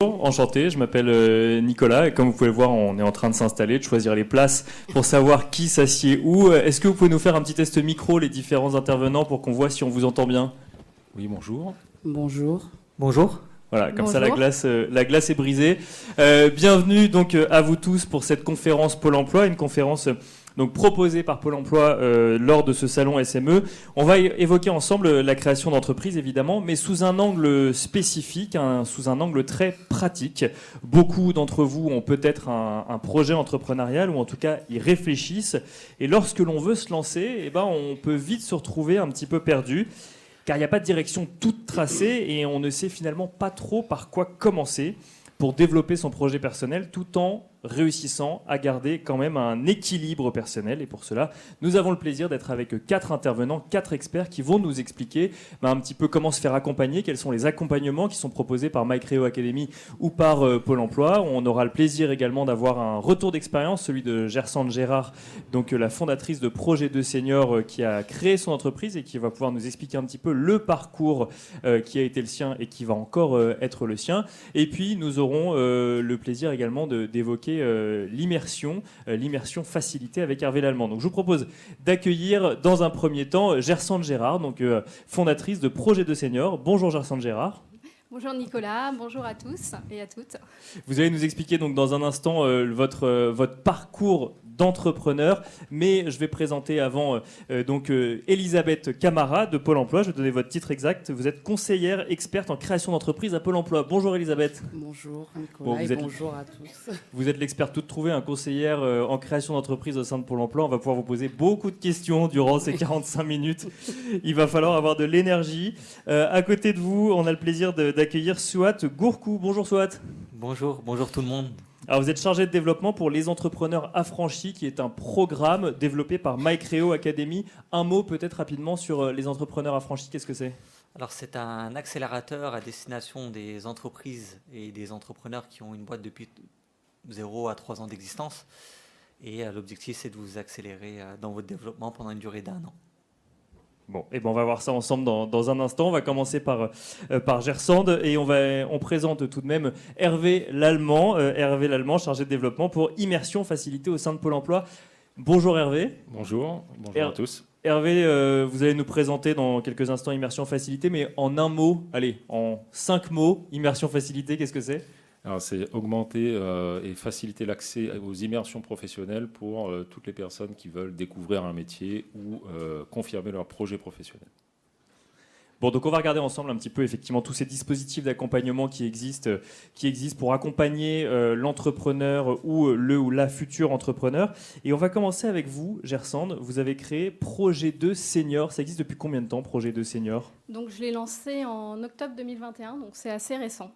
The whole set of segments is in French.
Enchanté, je m'appelle Nicolas et comme vous pouvez le voir, on est en train de s'installer, de choisir les places pour savoir qui s'assied où. Est-ce que vous pouvez nous faire un petit test micro, les différents intervenants, pour qu'on voit si on vous entend bien ? Oui, bonjour. Bonjour. Bonjour. Voilà, comme Bonjour. ça la glace est brisée. Bienvenue donc à vous tous pour cette conférence Pôle emploi, une conférence donc proposée par Pôle emploi lors de ce salon SME. On va évoquer ensemble la création d'entreprises évidemment, mais sous un angle spécifique, sous un angle très pratique. Beaucoup d'entre vous ont peut-être un projet entrepreneurial ou en tout cas y réfléchissent. Et lorsque l'on veut se lancer, on peut vite se retrouver un petit peu perdu. Car il n'y a pas de direction toute tracée et on ne sait finalement pas trop par quoi commencer pour développer son projet personnel tout en réussissant à garder quand même un équilibre personnel. Et pour cela, nous avons le plaisir d'être avec 4 intervenants, 4 experts qui vont nous expliquer un petit peu comment se faire accompagner, quels sont les accompagnements qui sont proposés par MyCreo Academy ou par Pôle emploi. On aura le plaisir également d'avoir un retour d'expérience, celui de Gersande Gérard, donc la fondatrice de Projet 2 Senior qui a créé son entreprise et qui va pouvoir nous expliquer un petit peu le parcours qui a été le sien et qui va encore être le sien. Et puis nous aurons le plaisir également d'évoquer l'immersion facilitée avec Hervé Lallemand. Donc je vous propose d'accueillir dans un premier temps Gersande Gérard, donc fondatrice de Projet 2 Senior. Bonjour Gersande Gérard. Bonjour Nicolas, bonjour à tous et à toutes. Vous allez nous expliquer donc dans un instant votre parcours d'entrepreneur, mais je vais présenter avant Elisabeth Camara de Pôle emploi. Je vais donner votre titre exact. Vous êtes conseillère experte en création d'entreprise à Pôle emploi. Bonjour Elisabeth. Bonjour Nicolas bonjour à tous. Vous êtes l'experte toute trouvée, conseillère en création d'entreprise au sein de Pôle emploi. On va pouvoir vous poser beaucoup de questions durant ces 45 minutes. Il va falloir avoir de l'énergie. À côté de vous, on a le plaisir d'accueillir Souat Gourkou. Bonjour Souat. Bonjour tout le monde. Alors vous êtes chargé de développement pour les entrepreneurs affranchis, qui est un programme développé par MyCreo Academy. Un mot peut-être rapidement sur les entrepreneurs affranchis, qu'est-ce que c'est ? Alors c'est un accélérateur à destination des entreprises et des entrepreneurs qui ont une boîte depuis 0 à 3 ans d'existence. Et l'objectif c'est de vous accélérer dans votre développement pendant une durée d'1 an. Bon, on va voir ça ensemble dans un instant. On va commencer par Gersande et on présente tout de même Hervé Lallemand. Hervé Lallemand, chargé de développement pour immersion facilitée au sein de Pôle emploi. Bonjour Hervé. Bonjour à tous. Hervé, vous allez nous présenter dans quelques instants immersion facilitée, mais en un mot, en 5 mots, immersion facilitée, qu'est-ce que c'est ? Alors, c'est augmenter et faciliter l'accès aux immersions professionnelles pour toutes les personnes qui veulent découvrir un métier ou confirmer leur projet professionnel. Bon, donc on va regarder ensemble un petit peu effectivement tous ces dispositifs d'accompagnement qui existent pour accompagner l'entrepreneur ou le ou la futur entrepreneur. Et on va commencer avec vous, Gersande. Vous avez créé Projet 2 Senior. Ça existe depuis combien de temps, Projet 2 Senior ? Donc je l'ai lancé en octobre 2021, donc c'est assez récent.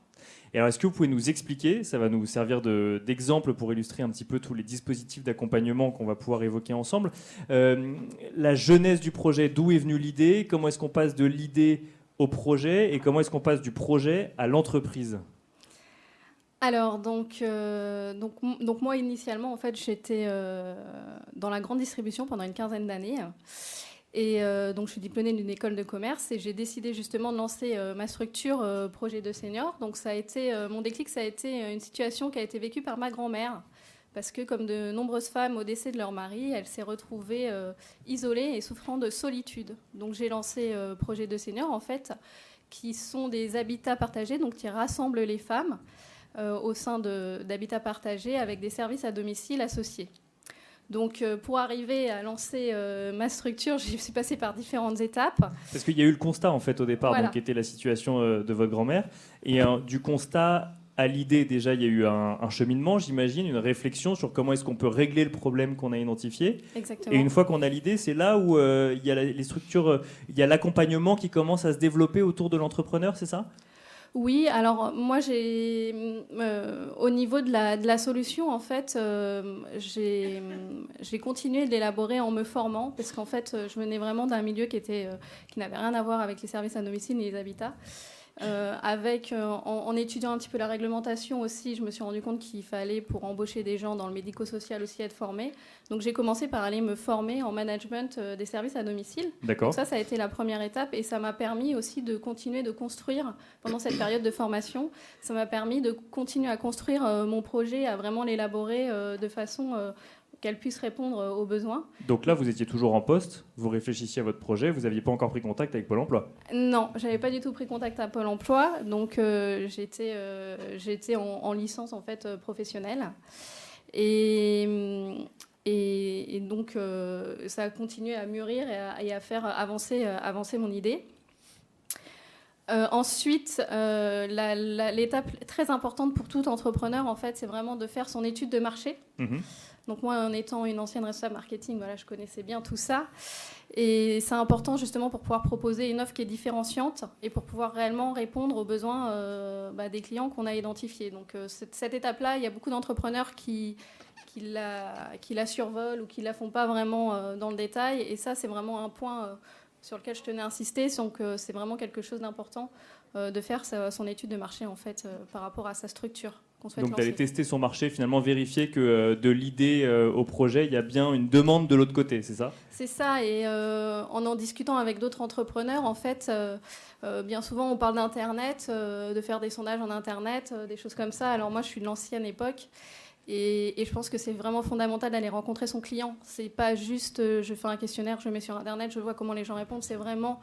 Et alors, est-ce que vous pouvez nous expliquer, ça va nous servir d'exemple pour illustrer un petit peu tous les dispositifs d'accompagnement qu'on va pouvoir évoquer ensemble, la genèse du projet, d'où est venue l'idée, comment est-ce qu'on passe de l'idée au projet et comment est-ce qu'on passe du projet à l'entreprise ? Alors, donc moi, initialement, en fait, j'étais dans la grande distribution pendant une quinzaine d'années. Et donc, je suis diplômée d'une école de commerce et j'ai décidé justement de lancer ma structure Projet 2 Senior. Donc, mon déclic, ça a été une situation qui a été vécue par ma grand-mère. Parce que, comme de nombreuses femmes au décès de leur mari, elle s'est retrouvée isolée et souffrant de solitude. Donc, j'ai lancé Projet 2 Senior, en fait, qui sont des habitats partagés, donc qui rassemblent les femmes au sein d'habitats partagés avec des services à domicile associés. Donc, pour arriver à lancer ma structure, je suis passée par différentes étapes. Parce qu'il y a eu le constat, en fait, au départ, Voilà. donc, qui était la situation de votre grand-mère. Et du constat à l'idée, déjà, il y a eu un cheminement, j'imagine, une réflexion sur comment est-ce qu'on peut régler le problème qu'on a identifié. Exactement. Et une fois qu'on a l'idée, c'est là où il y a les structures, il y a l'accompagnement qui commence à se développer autour de l'entrepreneur, c'est ça ? Oui, alors moi, au niveau de la solution, en fait, j'ai continué de l'élaborer en me formant, parce qu'en fait, je venais vraiment d'un milieu qui n'avait rien à voir avec les services à domicile et les habitats. En étudiant un petit peu la réglementation aussi, je me suis rendu compte qu'il fallait, pour embaucher des gens dans le médico-social aussi, être formé. Donc j'ai commencé par aller me former en management des services à domicile. D'accord. Donc ça a été la première étape et ça m'a permis aussi de continuer de construire pendant cette période de formation. Ça m'a permis de continuer à construire mon projet, à vraiment l'élaborer de façon qu'elle puisse répondre aux besoins. Donc là, vous étiez toujours en poste, vous réfléchissiez à votre projet, vous n'aviez pas encore pris contact avec Pôle emploi? Non, je n'avais pas du tout pris contact à Pôle emploi, donc j'étais en licence en fait, professionnelle. Et donc ça a continué à mûrir et à faire avancer mon idée. Ensuite, l'étape très importante pour tout entrepreneur, en fait, c'est vraiment de faire son étude de marché. Donc moi, en étant une ancienne responsable marketing, voilà, je connaissais bien tout ça. Et c'est important justement pour pouvoir proposer une offre qui est différenciante et pour pouvoir réellement répondre aux besoins des clients qu'on a identifiés. Donc cette étape-là, il y a beaucoup d'entrepreneurs qui la survolent ou qui ne la font pas vraiment dans le détail. Et ça, c'est vraiment un point sur lequel je tenais à insister. Donc c'est vraiment quelque chose d'important de faire son étude de marché en fait, par rapport à sa structure. Donc d'aller tester son marché, finalement vérifier que de l'idée au projet, il y a bien une demande de l'autre côté, c'est ça? C'est ça, et en discutant avec d'autres entrepreneurs, en fait, bien souvent on parle d'Internet, de faire des sondages en Internet, des choses comme ça. Alors moi je suis de l'ancienne époque, et je pense que c'est vraiment fondamental d'aller rencontrer son client. C'est pas juste je fais un questionnaire, je le mets sur Internet, je vois comment les gens répondent, c'est vraiment...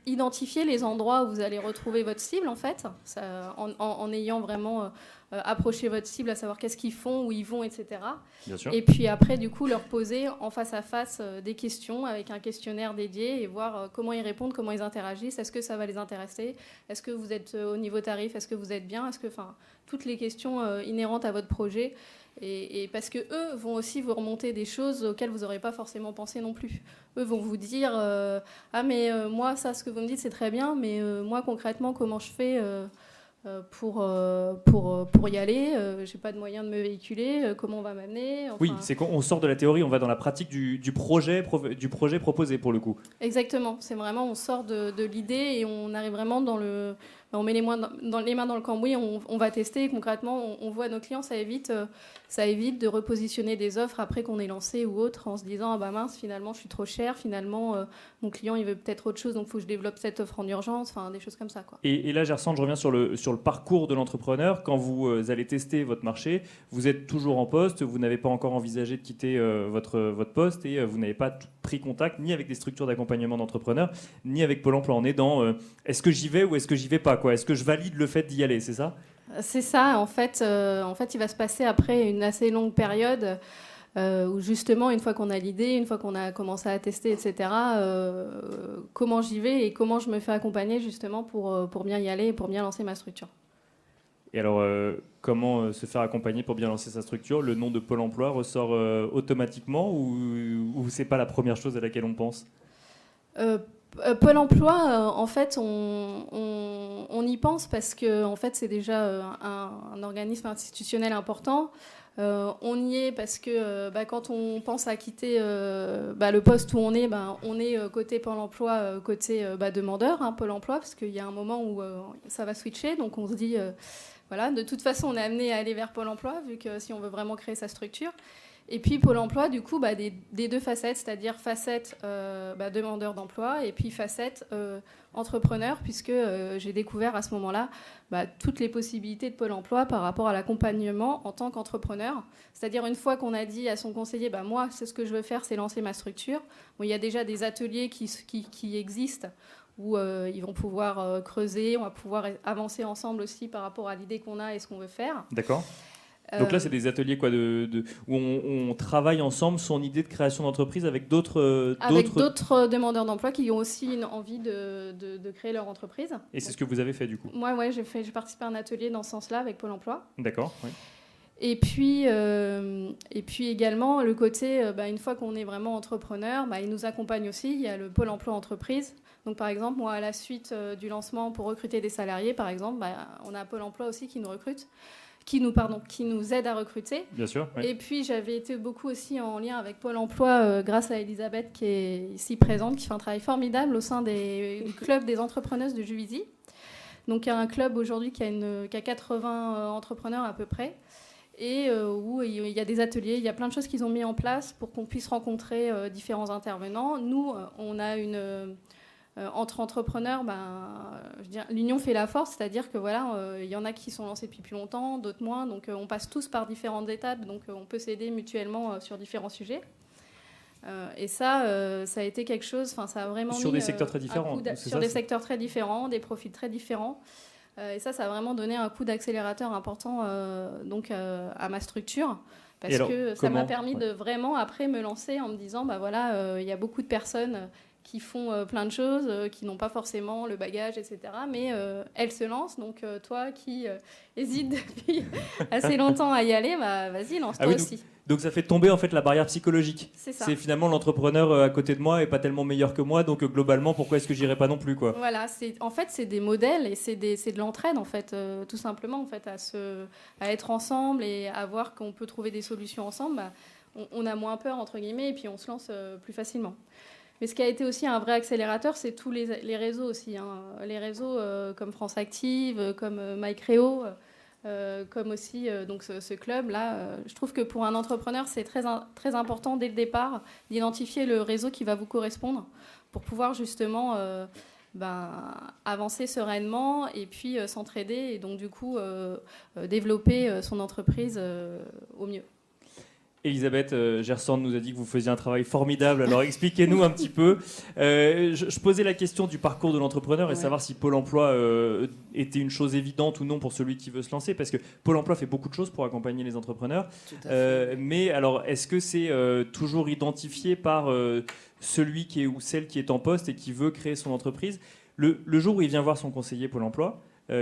identifier les endroits où vous allez retrouver votre cible, en fait, en ayant vraiment approché votre cible, à savoir qu'est-ce qu'ils font, où ils vont, etc. Bien sûr. Et puis après, du coup, leur poser en face à face des questions avec un questionnaire dédié et voir comment ils répondent, comment ils interagissent, est-ce que ça va les intéresser, est-ce que vous êtes au niveau tarif, est-ce que vous êtes bien, toutes les questions inhérentes à votre projet. Et parce que eux vont aussi vous remonter des choses auxquelles vous n'aurez pas forcément pensé non plus. Eux vont vous dire moi ça, ce que vous me dites c'est très bien, mais moi concrètement comment je fais pour y aller, j'ai pas de moyen de me véhiculer, comment on va m'amener, enfin... Oui, c'est qu'on sort de la théorie, on va dans la pratique du projet proposé pour le coup. Exactement, c'est vraiment on sort de l'idée et on arrive vraiment on met les mains dans le cambouis, on va tester concrètement, on voit nos clients, ça évite de repositionner des offres après qu'on ait lancé ou autre en se disant mince, finalement je suis trop cher, finalement mon client il veut peut-être autre chose, donc il faut que je développe cette offre en urgence, des choses comme ça, quoi. Et là Gersand, je reviens sur le parcours de l'entrepreneur. Quand vous allez tester votre marché, vous êtes toujours en poste, vous n'avez pas encore envisagé de quitter votre poste et vous n'avez pas pris contact ni avec des structures d'accompagnement d'entrepreneurs, ni avec Pôle emploi. On est dans est-ce que j'y vais ou est-ce que j'y vais pas, quoi. Est-ce que je valide le fait d'y aller, c'est ça? C'est ça, en fait, il va se passer après une assez longue période où justement, une fois qu'on a l'idée, une fois qu'on a commencé à tester, etc., comment j'y vais et comment je me fais accompagner justement pour bien y aller et pour bien lancer ma structure. Et alors, comment se faire accompagner pour bien lancer sa structure? Le nom de Pôle emploi ressort automatiquement ou c'est pas la première chose à laquelle on pense? Pôle emploi, en fait, on y pense parce que en fait, c'est déjà un organisme institutionnel important. On y est parce que quand on pense à quitter le poste où on est côté Pôle emploi, côté demandeur, Pôle emploi, parce qu'il y a un moment où ça va switcher. Donc on se dit, de toute façon, on est amené à aller vers Pôle emploi, vu que si on veut vraiment créer sa structure. Et puis Pôle emploi, du coup, des deux facettes, c'est-à-dire facette demandeur d'emploi et puis facette entrepreneur, puisque j'ai découvert à ce moment-là toutes les possibilités de Pôle emploi par rapport à l'accompagnement en tant qu'entrepreneur. C'est-à-dire une fois qu'on a dit à son conseiller, moi, c'est ce que je veux faire, c'est lancer ma structure. Bon, il y a déjà des ateliers qui existent où ils vont pouvoir creuser, on va pouvoir avancer ensemble aussi par rapport à l'idée qu'on a et ce qu'on veut faire. D'accord. Donc là, c'est des ateliers où on travaille ensemble son idée de création d'entreprise avec d'autres demandeurs d'emploi qui ont aussi une envie de créer leur entreprise. Et c'est ce que vous avez fait du coup? Moi, j'ai participé à un atelier dans ce sens-là avec Pôle emploi. D'accord, oui. Et puis également, le côté, une fois qu'on est vraiment entrepreneur, il nous accompagne aussi. Il y a le Pôle emploi entreprise. Donc par exemple, moi, à la suite du lancement pour recruter des salariés, par exemple, on a Pôle emploi aussi qui nous recrute. qui nous aident à recruter. Bien sûr. Oui. Et puis j'avais été beaucoup aussi en lien avec Pôle emploi grâce à Elisabeth qui est ici présente, qui fait un travail formidable au sein du club des entrepreneuses de Juvisy. Donc il y a un club aujourd'hui qui a 80 entrepreneurs à peu près, et où il y a des ateliers, il y a plein de choses qu'ils ont mis en place pour qu'on puisse rencontrer différents intervenants. Nous, on a entre entrepreneurs, l'union fait la force, c'est-à-dire que voilà, il y en a qui sont lancés depuis plus longtemps, d'autres moins, donc on passe tous par différentes étapes, donc on peut s'aider mutuellement sur différents sujets. Et ça a été quelque chose, ça a vraiment sur mis des secteurs très différents, sur des secteurs très différents, des profils très différents. Et ça a vraiment donné un coup d'accélérateur important à ma structure. Parce que ça m'a permis de vraiment après me lancer en me disant, il y a beaucoup de personnes qui font plein de choses, qui n'ont pas forcément le bagage, etc. Mais elles se lancent. Donc toi qui hésites depuis assez longtemps à y aller, vas-y, lance-toi aussi. Donc ça fait tomber en fait la barrière psychologique. C'est ça. C'est finalement l'entrepreneur à côté de moi est pas tellement meilleur que moi, donc globalement pourquoi est-ce que j'irais pas non plus quoi. Voilà, c'est des modèles et c'est de l'entraide en fait, tout simplement en fait à être ensemble et à voir qu'on peut trouver des solutions ensemble. On a moins peur entre guillemets et puis on se lance plus facilement. Mais ce qui a été aussi un vrai accélérateur, c'est tous les réseaux aussi, hein. Les réseaux comme France Active, comme MyCréo. Comme aussi donc ce club-là. Je trouve que pour un entrepreneur, c'est très, très important dès le départ d'identifier le réseau qui va vous correspondre pour pouvoir justement avancer sereinement et puis s'entraider et donc du coup développer son entreprise au mieux. Elisabeth Gersand nous a dit que vous faisiez un travail formidable. Alors expliquez-nous un petit peu. Je posais la question du parcours de l'entrepreneur et savoir si Pôle emploi était une chose évidente ou non pour celui qui veut se lancer. Parce que Pôle emploi fait beaucoup de choses pour accompagner les entrepreneurs. Mais alors, est-ce que c'est toujours identifié par celui qui est ou celle qui est en poste et qui veut créer son entreprise ? Le jour où il vient voir son conseiller Pôle emploi,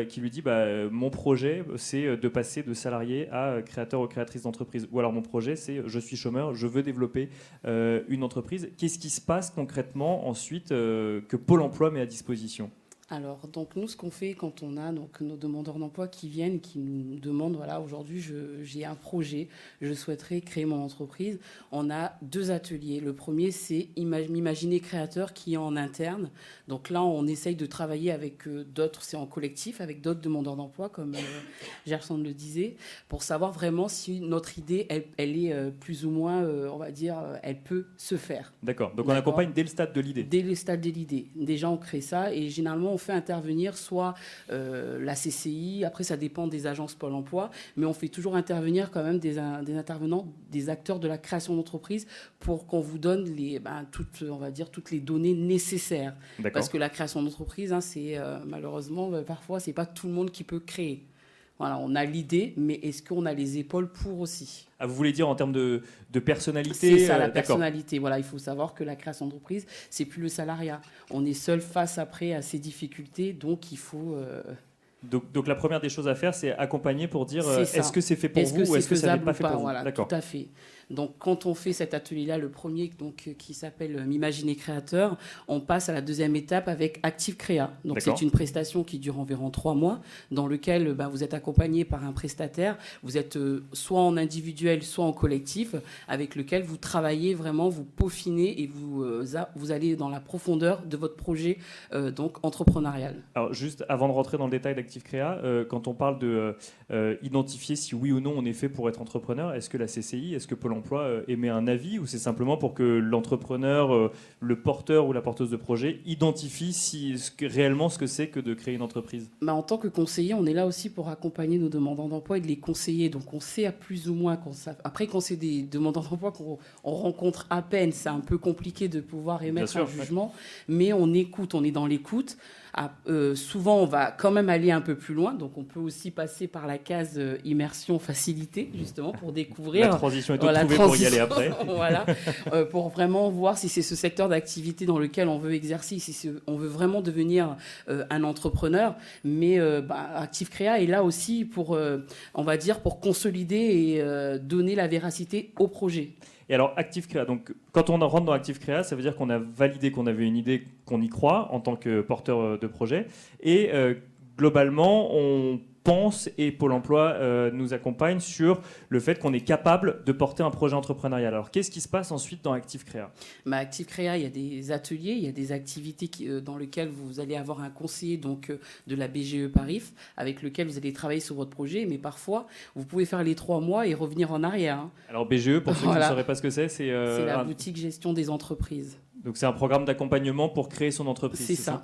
qui lui dit mon projet c'est de passer de salarié à créateur ou créatrice d'entreprise, ou alors mon projet c'est je suis chômeur, je veux développer une entreprise. Qu'est-ce qui se passe concrètement ensuite que Pôle emploi met à disposition ? Alors, donc nous, ce qu'on fait quand on a donc nos demandeurs d'emploi qui viennent, qui nous demandent, voilà, aujourd'hui, j'ai un projet, je souhaiterais créer mon entreprise. On a 2 ateliers. Le premier, c'est m'imaginer créateur qui est en interne. Donc là, on essaye de travailler avec d'autres, c'est en collectif, avec d'autres demandeurs d'emploi, comme Gersand le disait, pour savoir vraiment si notre idée, elle est plus ou moins, on va dire, elle peut se faire. D'accord. Donc on accompagne dès le stade de l'idée. Dès le stade de l'idée. Déjà, on crée ça et généralement, on fait intervenir soit la CCI, après ça dépend des agences Pôle emploi, mais on fait toujours intervenir quand même des intervenants, des acteurs de la création d'entreprise pour qu'on vous donne toutes les données nécessaires. Parce que la création d'entreprise, c'est malheureusement, parfois, c'est pas tout le monde qui peut créer. Voilà, on a l'idée, mais est-ce qu'on a les épaules pour aussi ? Ah, vous voulez dire en termes de personnalité ? C'est ça, la personnalité. Voilà, il faut savoir que la création d'entreprise, c'est plus le salariat. On est seul face après à ces difficultés, donc il faut... Donc la première des choses à faire, c'est accompagner pour dire est-ce que c'est fait pour vous ou est-ce que ça n'est pas fait pour vous ? Voilà, tout à fait. Donc, quand on fait cet atelier-là, le premier qui s'appelle M'imaginer créateur, on passe à la deuxième étape avec Active Créa. Donc, c'est une prestation qui dure environ 3 mois, dans lequel vous êtes accompagné par un prestataire. Vous êtes soit en individuel, soit en collectif, avec lequel vous travaillez vraiment, vous peaufinez et vous allez dans la profondeur de votre projet donc entrepreneurial. Alors, juste avant de rentrer dans le détail d'Active Créa, quand on parle de identifier si oui ou non on est fait pour être entrepreneur, est-ce que la CCI, est-ce que Pôle emploi émet un avis ou c'est simplement pour que l'entrepreneur, le porteur ou la porteuse de projet identifie réellement ce que c'est que de créer une entreprise ? En tant que conseiller, on est là aussi pour accompagner nos demandeurs d'emploi et de les conseiller. Donc on sait à plus ou moins après quand c'est des demandeurs d'emploi qu'on rencontre à peine, c'est un peu compliqué de pouvoir émettre un jugement, mais on écoute, on est dans l'écoute. Souvent, on va quand même aller un peu plus loin, donc on peut aussi passer par la case immersion facilitée, justement, pour découvrir... La transition est toute trouvée pour y aller après. Voilà, pour vraiment voir si c'est ce secteur d'activité dans lequel on veut exercer, si on veut vraiment devenir un entrepreneur. Mais Active Créa est là aussi pour, on va dire, pour consolider et donner la véracité au projet. Et alors, Active Créa, donc, quand on rentre dans Active Créa, ça veut dire qu'on a validé qu'on avait une idée, qu'on y croit en tant que porteur de projet. Et globalement, on pense et Pôle emploi nous accompagne sur le fait qu'on est capable de porter un projet entrepreneurial. Alors, qu'est-ce qui se passe ensuite dans Active Créa ? Active Créa, il y a des ateliers, il y a des activités dans lesquelles vous allez avoir un conseiller donc, de la BGE Parif avec lequel vous allez travailler sur votre projet, mais parfois, vous pouvez faire les 3 mois et revenir en arrière. Hein. Alors, BGE, pour ceux qui ne sauraient pas ce que c'est la boutique gestion des entreprises. Donc, c'est un programme d'accompagnement pour créer son entreprise. C'est ça.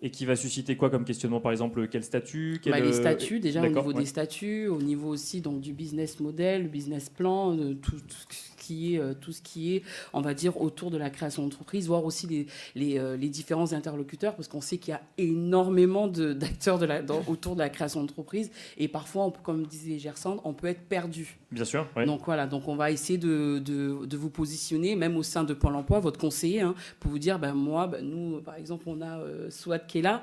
Et qui va susciter quoi comme questionnement, par exemple, quel statut Les statuts, déjà au niveau des statuts, au niveau aussi donc, du business model, le business plan, tout ce qui est, on va dire, autour de la création d'entreprise, voir aussi les différents interlocuteurs, parce qu'on sait qu'il y a énormément d'acteurs autour de la création d'entreprise, et parfois, comme disait Gersand, on peut être perdu. Bien sûr. Oui. Donc voilà, donc on va essayer de vous positionner, même au sein de Pôle emploi, votre conseiller, hein, pour vous dire, nous, par exemple, on a Swat qui est là,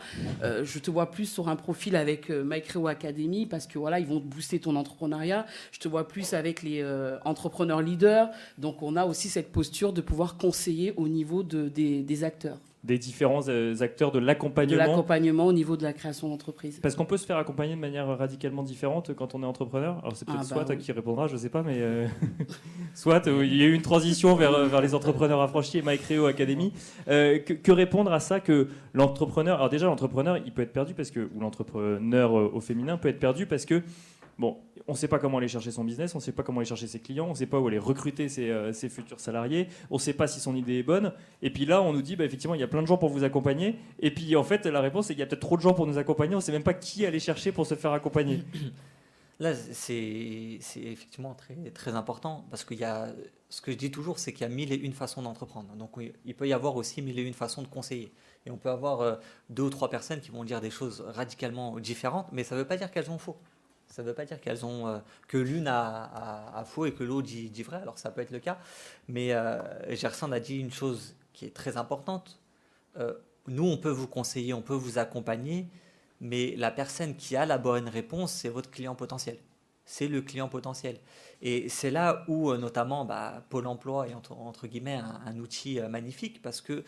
je te vois plus sur un profil avec MyCreo Academy, parce que voilà, ils vont booster ton entrepreneuriat. Je te vois plus avec les entrepreneurs leaders. Donc on a aussi cette posture de pouvoir conseiller au niveau des acteurs. Des différents acteurs de l'accompagnement. De l'accompagnement au niveau de la création d'entreprise. Parce qu'on peut se faire accompagner de manière radicalement différente quand on est entrepreneur. Alors c'est peut-être Swat qui répondra, je ne sais pas, mais Swat, il y a eu une transition vers les entrepreneurs affranchis et MyCreo Academy. Que répondre à ça que l'entrepreneur... Alors déjà, l'entrepreneur, il peut être perdu, ou l'entrepreneur au féminin peut être perdu parce que bon, on ne sait pas comment aller chercher son business, on ne sait pas comment aller chercher ses clients, on ne sait pas où aller recruter ses futurs salariés, on ne sait pas si son idée est bonne. Et puis là, on nous dit, effectivement, il y a plein de gens pour vous accompagner. Et puis, en fait, la réponse, c'est qu'il y a peut-être trop de gens pour nous accompagner. On ne sait même pas qui aller chercher pour se faire accompagner. Là, c'est effectivement très, très important parce qu'il y a, ce que je dis toujours, c'est qu'il y a 1001 façons d'entreprendre. Donc, il peut y avoir aussi 1001 façons de conseiller. Et on peut avoir 2 ou 3 personnes qui vont dire des choses radicalement différentes, mais ça ne veut pas dire qu'elles ont faux. Ça ne veut pas dire qu'elles ont que l'une a faux et que l'autre dit vrai. Alors ça peut être le cas, mais Gersand a dit une chose qui est très importante. Nous, on peut vous conseiller, on peut vous accompagner, mais la personne qui a la bonne réponse, c'est votre client potentiel. C'est le client potentiel. Et c'est là où, notamment, Pôle emploi est entre guillemets un outil magnifique parce que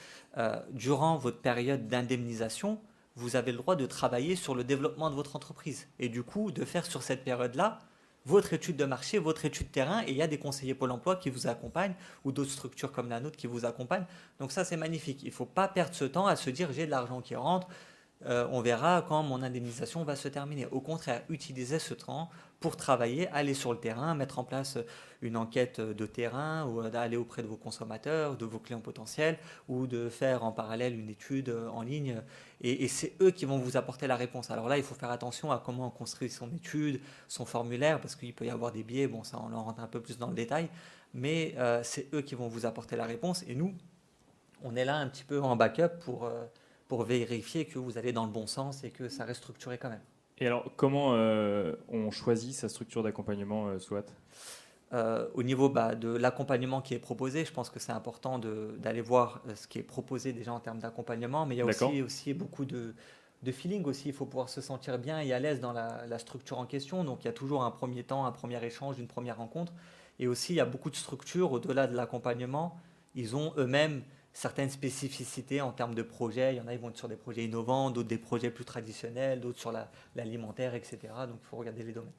durant votre période d'indemnisation, vous avez le droit de travailler sur le développement de votre entreprise et du coup de faire sur cette période-là votre étude de marché, votre étude terrain, et il y a des conseillers Pôle emploi qui vous accompagnent ou d'autres structures comme la nôtre qui vous accompagnent. Donc ça, c'est magnifique. Il ne faut pas perdre ce temps à se dire j'ai de l'argent qui rentre, on verra quand mon indemnisation va se terminer. Au contraire, utilisez ce temps pour travailler, aller sur le terrain, mettre en place une enquête de terrain ou d'aller auprès de vos consommateurs, de vos clients potentiels ou de faire en parallèle une étude en ligne. Et c'est eux qui vont vous apporter la réponse. Alors là, il faut faire attention à comment on construit son étude, son formulaire, parce qu'il peut y avoir des biais. Bon, ça, on en rentre un peu plus dans le détail. Mais c'est eux qui vont vous apporter la réponse. Et nous, on est là un petit peu en backup pour vérifier que vous allez dans le bon sens et que ça reste structuré quand même. Et alors, comment on choisit sa structure d'accompagnement, Swat ? Au niveau de l'accompagnement qui est proposé, je pense que c'est important d'aller voir ce qui est proposé déjà en termes d'accompagnement, mais il y a aussi beaucoup de feeling aussi. Il faut pouvoir se sentir bien et à l'aise dans la structure en question. Donc il y a toujours un premier temps, un premier échange, une première rencontre. Et aussi, il y a beaucoup de structures, au-delà de l'accompagnement, ils ont eux-mêmes certaines spécificités en termes de projets. Il y en a, ils vont être sur des projets innovants, d'autres des projets plus traditionnels, d'autres sur l'alimentaire, etc. Donc il faut regarder les domaines.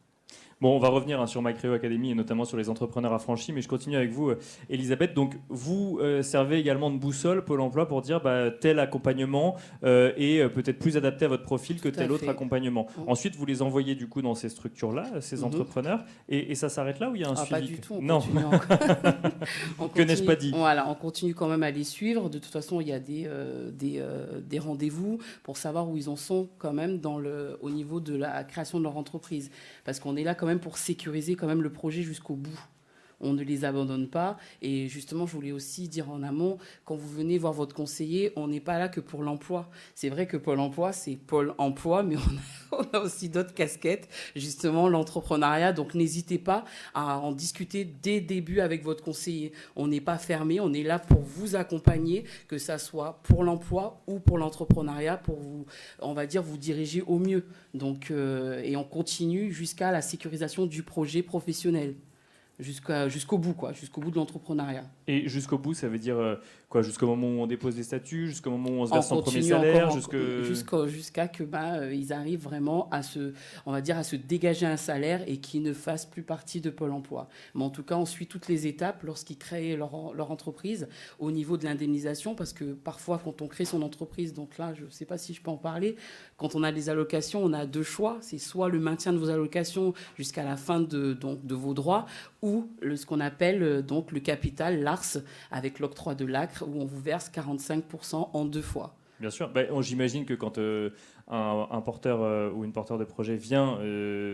Bon, on va revenir sur MyCreo Academy et notamment sur les entrepreneurs affranchis, mais je continue avec vous, Elisabeth. Donc, vous servez également de boussole Pôle emploi pour dire tel accompagnement est peut-être plus adapté à votre profil que tel autre accompagnement. Ensuite, vous les envoyez du coup dans ces structures-là, ces entrepreneurs, et ça s'arrête là ou il y a un suivi ? Pas du tout. Non. Que n'ai-je pas dit ? Voilà, on continue quand même à les suivre. De toute façon, il y a des rendez-vous pour savoir où ils en sont quand même au niveau de la création de leur entreprise. Parce qu'on est là quand même pour sécuriser quand même le projet jusqu'au bout. On ne les abandonne pas. Et justement, je voulais aussi dire en amont, quand vous venez voir votre conseiller, on n'est pas là que pour l'emploi. C'est vrai que Pôle emploi, c'est Pôle emploi, mais on a aussi d'autres casquettes, justement l'entrepreneuriat. Donc n'hésitez pas à en discuter dès le début avec votre conseiller. On n'est pas fermé, on est là pour vous accompagner, que ça soit pour l'emploi ou pour l'entrepreneuriat, pour vous, on va dire, vous diriger au mieux. Donc, et on continue jusqu'à la sécurisation du projet professionnel. jusqu'au bout, jusqu'au bout de l'entrepreneuriat. Et jusqu'au bout, ça veut dire quoi? Jusqu'au moment où on dépose des statuts, jusqu'au moment où on se verse son premier continue salaire, jusqu'à que ils arrivent vraiment à se dégager un salaire et qu'ils ne fassent plus partie de Pôle emploi. Mais en tout cas, on suit toutes les étapes lorsqu'ils créent leur entreprise au niveau de l'indemnisation, parce que parfois, quand on crée son entreprise, donc là, je ne sais pas si je peux en parler, quand on a des allocations, on a deux choix. C'est soit le maintien de vos allocations jusqu'à la fin de vos droits, ou ce qu'on appelle donc le capital, l'ARS, avec l'octroi de l'ACRE, où on vous verse 45% en 2 fois. Bien sûr. J'imagine que quand un porteur ou une porteur de projet vient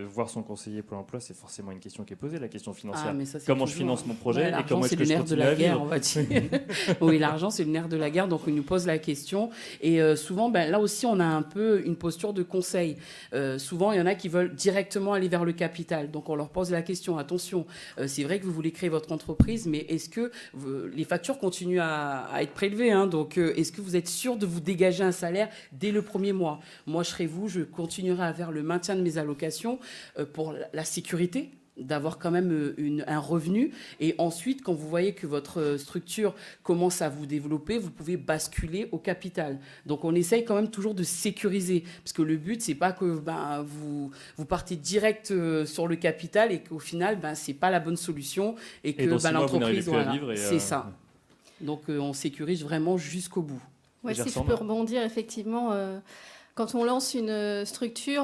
voir son conseiller Pôle emploi, c'est forcément une question qui est posée, la question financière. Comment je finance mon projet et comment est-ce que je continue à vivre ? On va dire. Oui, l'argent, c'est le nerf de la guerre, donc on nous pose la question. Et souvent, là aussi, on a un peu une posture de conseil. Souvent, il y en a qui veulent directement aller vers le capital. Donc, on leur pose la question, attention, c'est vrai que vous voulez créer votre entreprise, mais est-ce que les factures continuent à être prélevées, hein, donc, est-ce que vous êtes sûr de vous dégager un salaire dès le premier mois ? Moi, je serai vous, je continuerai à faire le maintien de mes allocations pour la sécurité, d'avoir quand même un revenu. Et ensuite, quand vous voyez que votre structure commence à vous développer, vous pouvez basculer au capital. Donc, on essaye quand même toujours de sécuriser. Parce que le but, c'est pas que vous partez direct sur le capital et qu'au final, c'est pas la bonne solution. Et que l'entreprise, c'est ça. Donc, on sécurise vraiment jusqu'au bout. Ouais, si je peux rebondir, effectivement... Quand on lance une structure,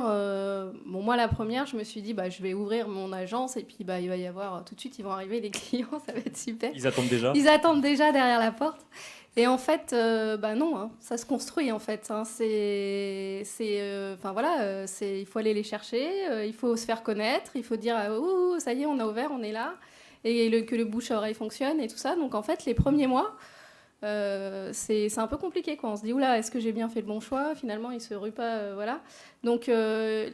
moi la première, je me suis dit je vais ouvrir mon agence et puis il va y avoir tout de suite, ils vont arriver les clients, ça va être super. Ils attendent déjà. Ils attendent déjà derrière la porte. Et en fait, non, hein, ça se construit en fait. Hein, il faut aller les chercher, il faut se faire connaître, il faut dire ça y est, on a ouvert, on est là, et que le bouche à oreille fonctionne et tout ça. Donc en fait, les premiers mois. C'est un peu compliqué, quoi. On se dit oula, est-ce que j'ai bien fait le bon choix ? Finalement, il se rue pas, voilà. Donc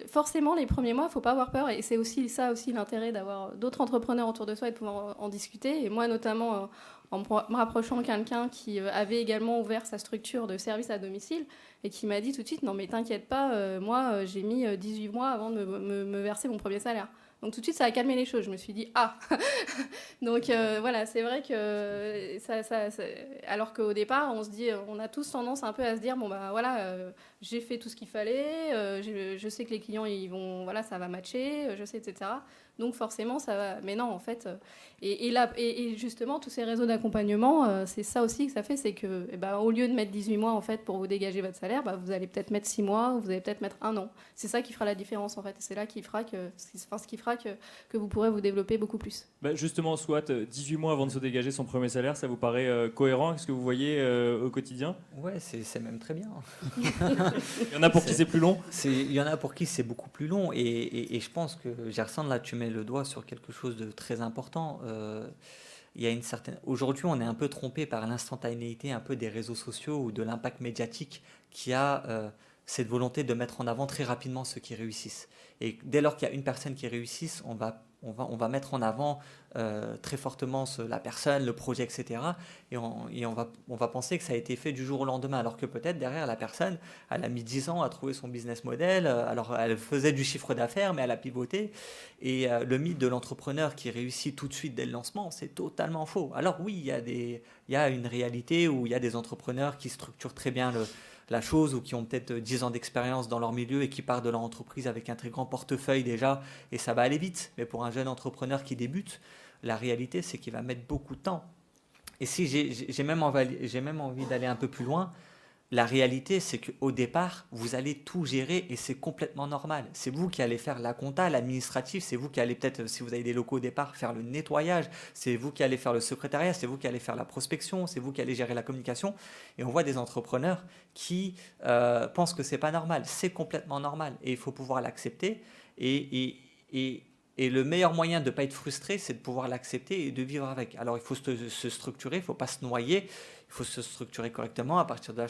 forcément, les premiers mois, il faut pas avoir peur, et c'est aussi l'intérêt d'avoir d'autres entrepreneurs autour de soi et de pouvoir en discuter. Et moi, notamment, en me rapprochant de quelqu'un qui avait également ouvert sa structure de service à domicile et qui m'a dit tout de suite non mais t'inquiète pas, moi j'ai mis 18 mois avant de me verser mon premier salaire. Donc tout de suite, ça a calmé les choses. Je me suis dit, donc voilà, c'est vrai que alors qu'au départ, on a tous tendance un peu à se dire, j'ai fait tout ce qu'il fallait, je sais que les clients, ils vont, ça va matcher, je sais, etc. Donc forcément, ça va. Mais non, en fait, et justement, tous ces réseaux d'accompagnement, c'est ça aussi que ça fait, c'est que, au lieu de mettre 18 mois en fait pour vous dégager votre salaire, vous allez peut-être mettre 6 mois, ou vous allez peut-être mettre 1 an. C'est ça qui fera la différence en fait. Et c'est là ce qui fera que vous pourrez vous développer beaucoup plus. Justement, soit 18 mois avant de se dégager son premier salaire, ça vous paraît cohérent avec ce que vous voyez au quotidien ? Ouais, c'est même très bien. Il y en a pour qui c'est plus long ? Il y en a pour qui c'est beaucoup plus long. Et je pense que, Gerson, là, tu mets le doigt sur quelque chose de très important. Il y a aujourd'hui, on est un peu trompé par l'instantanéité un peu des réseaux sociaux ou de l'impact médiatique qui a cette volonté de mettre en avant très rapidement ceux qui réussissent. Et dès lors qu'il y a une personne qui réussit, on va mettre en avant très fortement la personne, le projet, etc. Et on va penser que ça a été fait du jour au lendemain, alors que peut-être derrière la personne, elle a mis 10 ans à trouver son business model, alors elle faisait du chiffre d'affaires, mais elle a pivoté. Et le mythe de l'entrepreneur qui réussit tout de suite dès le lancement, c'est totalement faux. Alors oui, il y a une réalité où il y a des entrepreneurs qui structurent très bien la chose, ou qui ont peut-être 10 ans d'expérience dans leur milieu et qui partent de leur entreprise avec un très grand portefeuille déjà, et ça va aller vite. Mais pour un jeune entrepreneur qui débute, la réalité, c'est qu'il va mettre beaucoup de temps. Et si j'ai même envie d'aller un peu plus loin, la réalité, c'est qu'au départ, vous allez tout gérer et c'est complètement normal. C'est vous qui allez faire la compta, l'administratif, c'est vous qui allez peut-être, si vous avez des locaux au départ, faire le nettoyage, c'est vous qui allez faire le secrétariat, c'est vous qui allez faire la prospection, c'est vous qui allez gérer la communication. Et on voit des entrepreneurs qui pensent que c'est pas normal. C'est complètement normal et il faut pouvoir l'accepter. Et le meilleur moyen de ne pas être frustré, c'est de pouvoir l'accepter et de vivre avec. Alors, il faut se structurer, il ne faut pas se noyer, il faut se structurer correctement. À partir de là,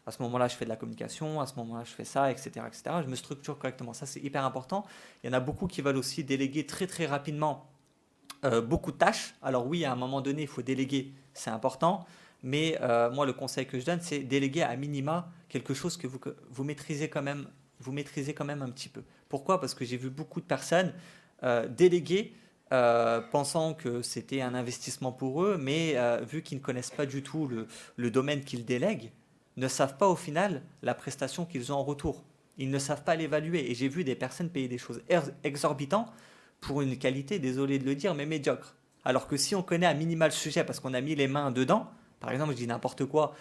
à ce moment-là, je fais de la communication, à ce moment-là, je fais ça, etc., etc. Je me structure correctement. Ça, c'est hyper important. Il y en a beaucoup qui veulent aussi déléguer très, très rapidement beaucoup de tâches. Alors oui, à un moment donné, il faut déléguer, c'est important. Mais moi, le conseil que je donne, c'est déléguer à minima quelque chose que vous maîtrisez quand même. Vous maîtrisez quand même un petit peu. Pourquoi ? Parce que j'ai vu beaucoup de personnes déléguer pensant que c'était un investissement pour eux, mais vu qu'ils ne connaissent pas du tout le domaine qu'ils délèguent, ne savent pas au final la prestation qu'ils ont en retour. Ils ne savent pas l'évaluer. Et j'ai vu des personnes payer des choses exorbitantes pour une qualité, désolé de le dire, mais médiocre. Alors que si on connaît à minima le sujet, parce qu'on a mis les mains dedans, par exemple, je dis n'importe quoi,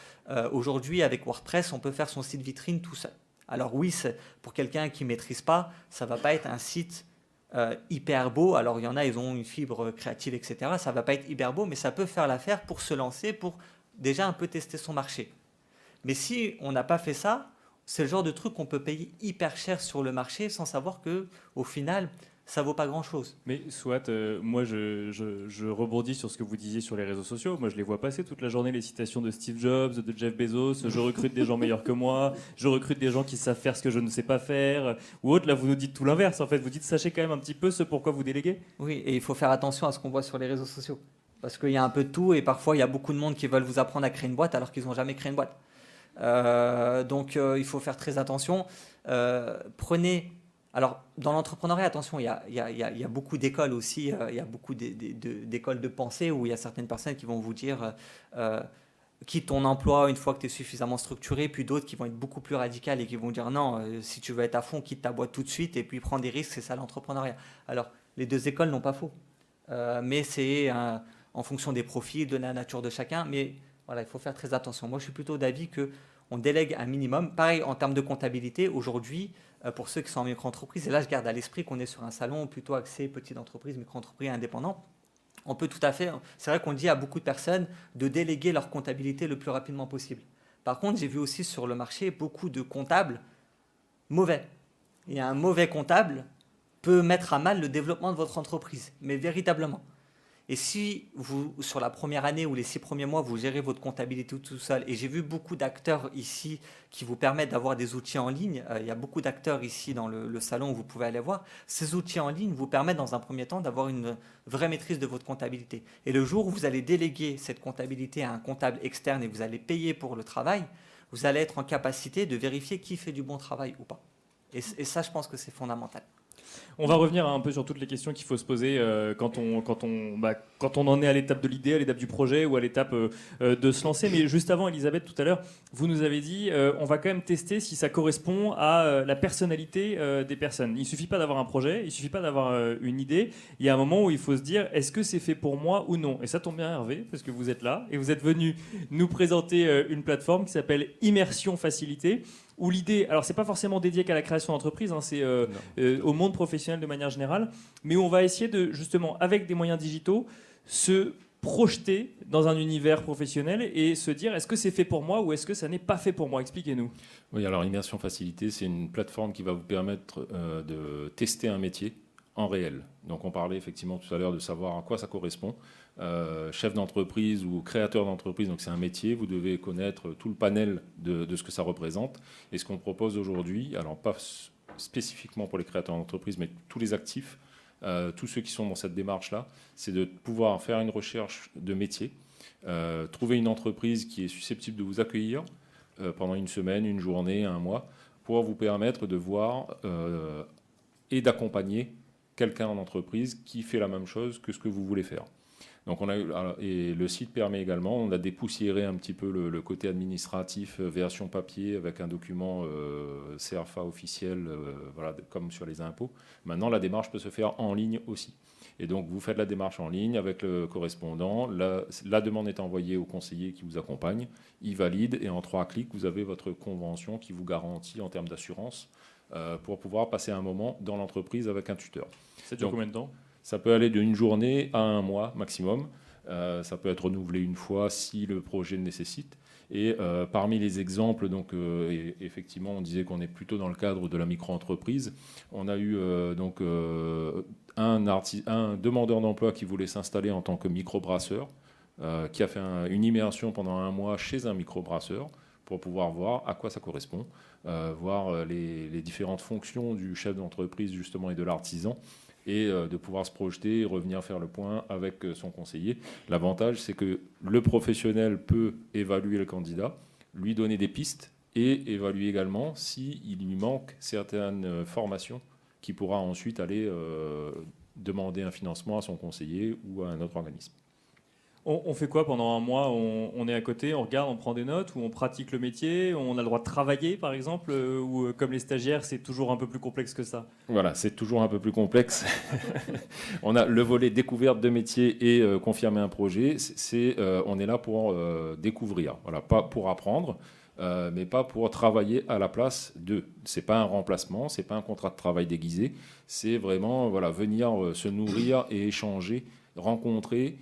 aujourd'hui avec WordPress, on peut faire son site vitrine tout seul. Alors oui, pour quelqu'un qui ne maîtrise pas, ça ne va pas être un site hyper beau. Alors il y en a, ils ont une fibre créative, etc. Ça ne va pas être hyper beau, mais ça peut faire l'affaire pour se lancer, pour déjà un peu tester son marché. Mais si on n'a pas fait ça, c'est le genre de truc qu'on peut payer hyper cher sur le marché sans savoir qu'au final, ça vaut pas grand-chose. Mais soit, moi je rebondis sur ce que vous disiez sur les réseaux sociaux. Moi je les vois passer toute la journée, les citations de Steve Jobs, de Jeff Bezos. Je recrute des gens meilleurs que moi, je recrute des gens qui savent faire ce que je ne sais pas faire. Ou autre, là vous nous dites tout l'inverse en fait. Vous dites sachez quand même un petit peu ce pourquoi vous déléguez. Oui, et il faut faire attention à ce qu'on voit sur les réseaux sociaux. Parce qu'il y a un peu de tout et parfois il y a beaucoup de monde qui veulent vous apprendre à créer une boîte alors qu'ils n'ont jamais créé une boîte. Donc il faut faire très attention. Prenez... Alors, dans l'entrepreneuriat, attention, il y a beaucoup d'écoles aussi, il y a beaucoup d'écoles de pensée où il y a certaines personnes qui vont vous dire quitte ton emploi une fois que tu es suffisamment structuré, puis d'autres qui vont être beaucoup plus radicales et qui vont dire non, si tu veux être à fond, quitte ta boîte tout de suite et puis prends des risques, c'est ça l'entrepreneuriat. Alors, les deux écoles n'ont pas faux, mais c'est en fonction des profils, de la nature de chacun, mais voilà, il faut faire très attention. Moi, je suis plutôt d'avis qu'on délègue un minimum. Pareil, en termes de comptabilité, aujourd'hui, pour ceux qui sont en micro-entreprise, et là je garde à l'esprit qu'on est sur un salon plutôt axé petite entreprise, micro-entreprise, indépendant, on peut tout à fait, c'est vrai qu'on dit à beaucoup de personnes de déléguer leur comptabilité le plus rapidement possible. Par contre, j'ai vu aussi sur le marché beaucoup de comptables mauvais. Et un mauvais comptable peut mettre à mal le développement de votre entreprise, mais véritablement. Et si vous, sur la première année ou les 6 premiers mois, vous gérez votre comptabilité tout seul, et j'ai vu beaucoup d'acteurs ici qui vous permettent d'avoir des outils en ligne, il y a beaucoup d'acteurs ici dans le salon où vous pouvez aller voir, ces outils en ligne vous permettent dans un premier temps d'avoir une vraie maîtrise de votre comptabilité. Et le jour où vous allez déléguer cette comptabilité à un comptable externe et vous allez payer pour le travail, vous allez être en capacité de vérifier qui fait du bon travail ou pas. Et ça, je pense que c'est fondamental. On va revenir un peu sur toutes les questions qu'il faut se poser quand on en est à l'étape de l'idée, à l'étape du projet ou à l'étape de se lancer. Mais juste avant, Elisabeth, tout à l'heure, vous nous avez dit on va quand même tester si ça correspond à la personnalité des personnes. Il ne suffit pas d'avoir un projet, il ne suffit pas d'avoir une idée. Il y a un moment où il faut se dire est-ce que c'est fait pour moi ou non. Et ça tombe bien, Hervé, parce que vous êtes là et vous êtes venu nous présenter une plateforme qui s'appelle Immersion Facilité. Où l'idée, alors c'est pas forcément dédié qu'à la création d'entreprise, hein, c'est au monde professionnel de manière générale, mais où on va essayer de justement, avec des moyens digitaux, se projeter dans un univers professionnel et se dire est-ce que c'est fait pour moi ou est-ce que ça n'est pas fait pour moi. Expliquez-nous. Oui, alors Immersion Facilité, c'est une plateforme qui va vous permettre de tester un métier en réel. Donc on parlait effectivement tout à l'heure de savoir à quoi ça correspond. Chef d'entreprise ou créateur d'entreprise, donc c'est un métier, vous devez connaître tout le panel de ce que ça représente. Et ce qu'on propose aujourd'hui, alors pas spécifiquement pour les créateurs d'entreprise, mais tous les actifs, tous ceux qui sont dans cette démarche-là, c'est de pouvoir faire une recherche de métier, trouver une entreprise qui est susceptible de vous accueillir pendant une semaine, une journée, un mois, pour vous permettre de voir et d'accompagner quelqu'un en entreprise qui fait la même chose que ce que vous voulez faire. Donc et le site permet également, on a dépoussiéré un petit peu le côté administratif, version papier avec un document CRFA officiel, voilà, comme sur les impôts. Maintenant, la démarche peut se faire en ligne aussi. Et donc, vous faites la démarche en ligne avec le correspondant. La demande est envoyée au conseiller qui vous accompagne. Il valide et en 3 clics, vous avez votre convention qui vous garantit en termes d'assurance pour pouvoir passer un moment dans l'entreprise avec un tuteur. Ça dure combien de temps ? Ça peut aller d'une journée à 1 mois maximum. Ça peut être renouvelé une fois si le projet le nécessite. Et parmi les exemples, donc, effectivement, on disait qu'on est plutôt dans le cadre de la micro-entreprise. On a eu un demandeur d'emploi qui voulait s'installer en tant que microbrasseur, qui a fait une immersion pendant 1 mois chez un microbrasseur pour pouvoir voir à quoi ça correspond, voir les différentes fonctions du chef d'entreprise justement et de l'artisan, et de pouvoir se projeter et revenir faire le point avec son conseiller. L'avantage, c'est que le professionnel peut évaluer le candidat, lui donner des pistes et évaluer également s'il lui manque certaines formations qui pourra ensuite aller demander un financement à son conseiller ou à un autre organisme. On fait quoi pendant un mois? On est à côté, on regarde, on prend des notes, ou on pratique le métier, on a le droit de travailler par exemple, ou comme les stagiaires, c'est toujours un peu plus complexe que ça? Voilà, c'est toujours un peu plus complexe. On a le volet découverte de métier et confirmer un projet. On est là pour découvrir, voilà, pas pour apprendre, mais pas pour travailler à la place d'eux. C'est pas un remplacement, c'est pas un contrat de travail déguisé. C'est vraiment venir se nourrir et échanger, rencontrer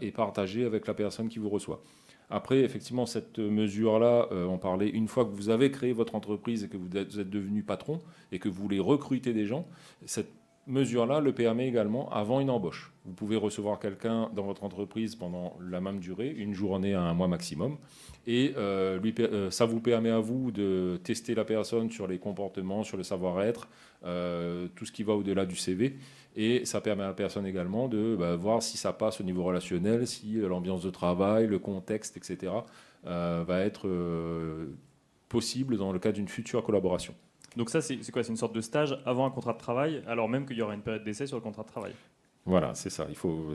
et partager avec la personne qui vous reçoit. Après, effectivement, cette mesure-là, on parlait, une fois que vous avez créé votre entreprise et que vous êtes devenu patron et que vous voulez recruter des gens, cette mesure-là le permet également avant une embauche. Vous pouvez recevoir quelqu'un dans votre entreprise pendant la même durée, une journée à un mois maximum, et ça vous permet à vous de tester la personne sur les comportements, sur le savoir-être, tout ce qui va au-delà du CV. Et ça permet à la personne également de voir si ça passe au niveau relationnel, si l'ambiance de travail, le contexte, etc. Va être possible dans le cadre d'une future collaboration. Donc ça, c'est quoi? C'est une sorte de stage avant un contrat de travail, alors même qu'il y aura une période d'essai sur le contrat de travail? Voilà, c'est ça.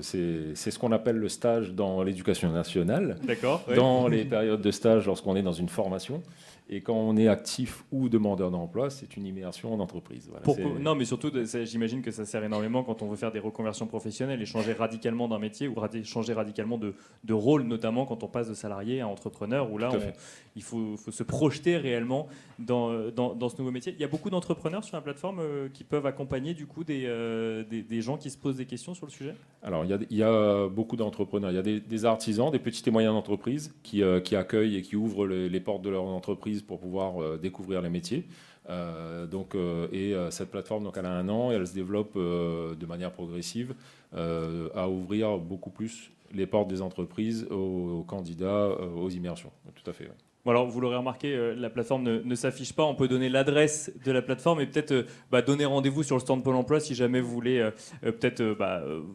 C'est ce qu'on appelle le stage dans l'éducation nationale. D'accord. Ouais. Dans les périodes de stage, lorsqu'on est dans une formation. Et quand on est actif ou demandeur d'emploi, c'est une immersion en entreprise. Voilà, non, mais surtout, j'imagine que ça sert énormément quand on veut faire des reconversions professionnelles et changer radicalement d'un métier ou changer radicalement de rôle, notamment quand on passe de salarié à entrepreneur, où là, il faut se projeter réellement dans ce nouveau métier. Il y a beaucoup d'entrepreneurs sur la plateforme qui peuvent accompagner du coup des gens qui se posent des questions sur le sujet? Alors, il y a beaucoup d'entrepreneurs. Il y a des artisans, des petites et moyennes entreprises qui accueillent et qui ouvrent les portes de leur entreprise pour pouvoir découvrir les métiers. Cette plateforme, donc, elle a 1 an et elle se développe de manière progressive à ouvrir beaucoup plus les portes des entreprises aux candidats, aux immersions. Tout à fait. Ouais. Bon, alors, vous l'aurez remarqué, la plateforme ne s'affiche pas. On peut donner l'adresse de la plateforme et peut-être donner rendez-vous sur le stand Pôle emploi si jamais vous voulez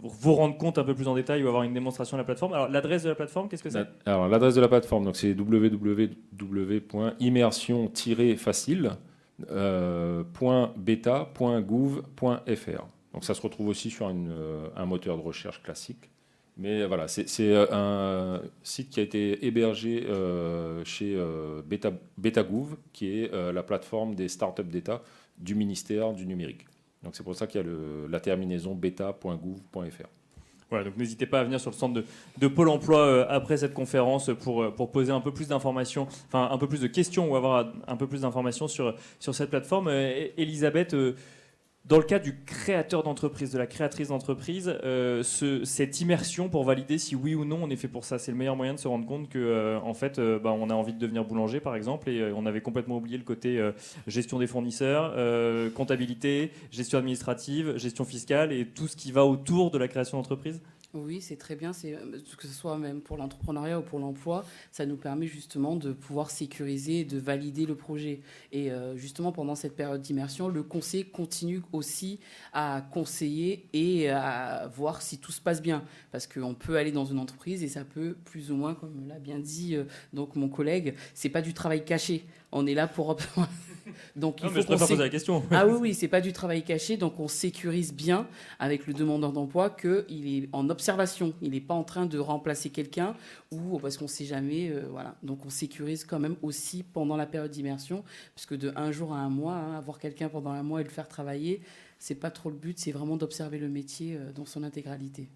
vous rendre compte un peu plus en détail ou avoir une démonstration de la plateforme. Alors, l'adresse de la plateforme, qu'est-ce que c'est? Alors, l'adresse de la plateforme, donc, c'est www.immersion-facile.beta.gouv.fr. Donc, ça se retrouve aussi sur un moteur de recherche classique. Mais voilà, c'est un site qui a été hébergé chez BetaGouv, qui est la plateforme des startups d'État du ministère du numérique. Donc c'est pour ça qu'il y a la terminaison beta.gouv.fr. Voilà, donc n'hésitez pas à venir sur le stand de Pôle emploi après cette conférence pour poser un peu plus d'informations, enfin un peu plus de questions ou avoir un peu plus d'informations sur cette plateforme. Elisabeth, dans le cas du créateur d'entreprise, de la créatrice d'entreprise, cette immersion pour valider si oui ou non on est fait pour ça, c'est le meilleur moyen de se rendre compte que on a envie de devenir boulanger par exemple et on avait complètement oublié le côté gestion des fournisseurs, comptabilité, gestion administrative, gestion fiscale et tout ce qui va autour de la création d'entreprise. Oui, c'est très bien. Que ce soit même pour l'entrepreneuriat ou pour l'emploi, ça nous permet justement de pouvoir sécuriser et de valider le projet. Et justement, pendant cette période d'immersion, le conseiller continue aussi à conseiller et à voir si tout se passe bien. Parce qu'on peut aller dans une entreprise et ça peut, plus ou moins, comme l'a bien dit donc mon collègue, c'est pas du travail caché. On est là pour... Donc, je préfère poser la question. Ah oui, c'est pas du travail caché. Donc, on sécurise bien avec le demandeur d'emploi qu'il est en observation. Il n'est pas en train de remplacer quelqu'un ou parce qu'on ne sait jamais. Voilà. Donc, on sécurise quand même aussi pendant la période d'immersion. Parce que de 1 jour à 1 mois, avoir quelqu'un pendant 1 mois et le faire travailler, c'est pas trop le but. C'est vraiment d'observer le métier dans son intégralité.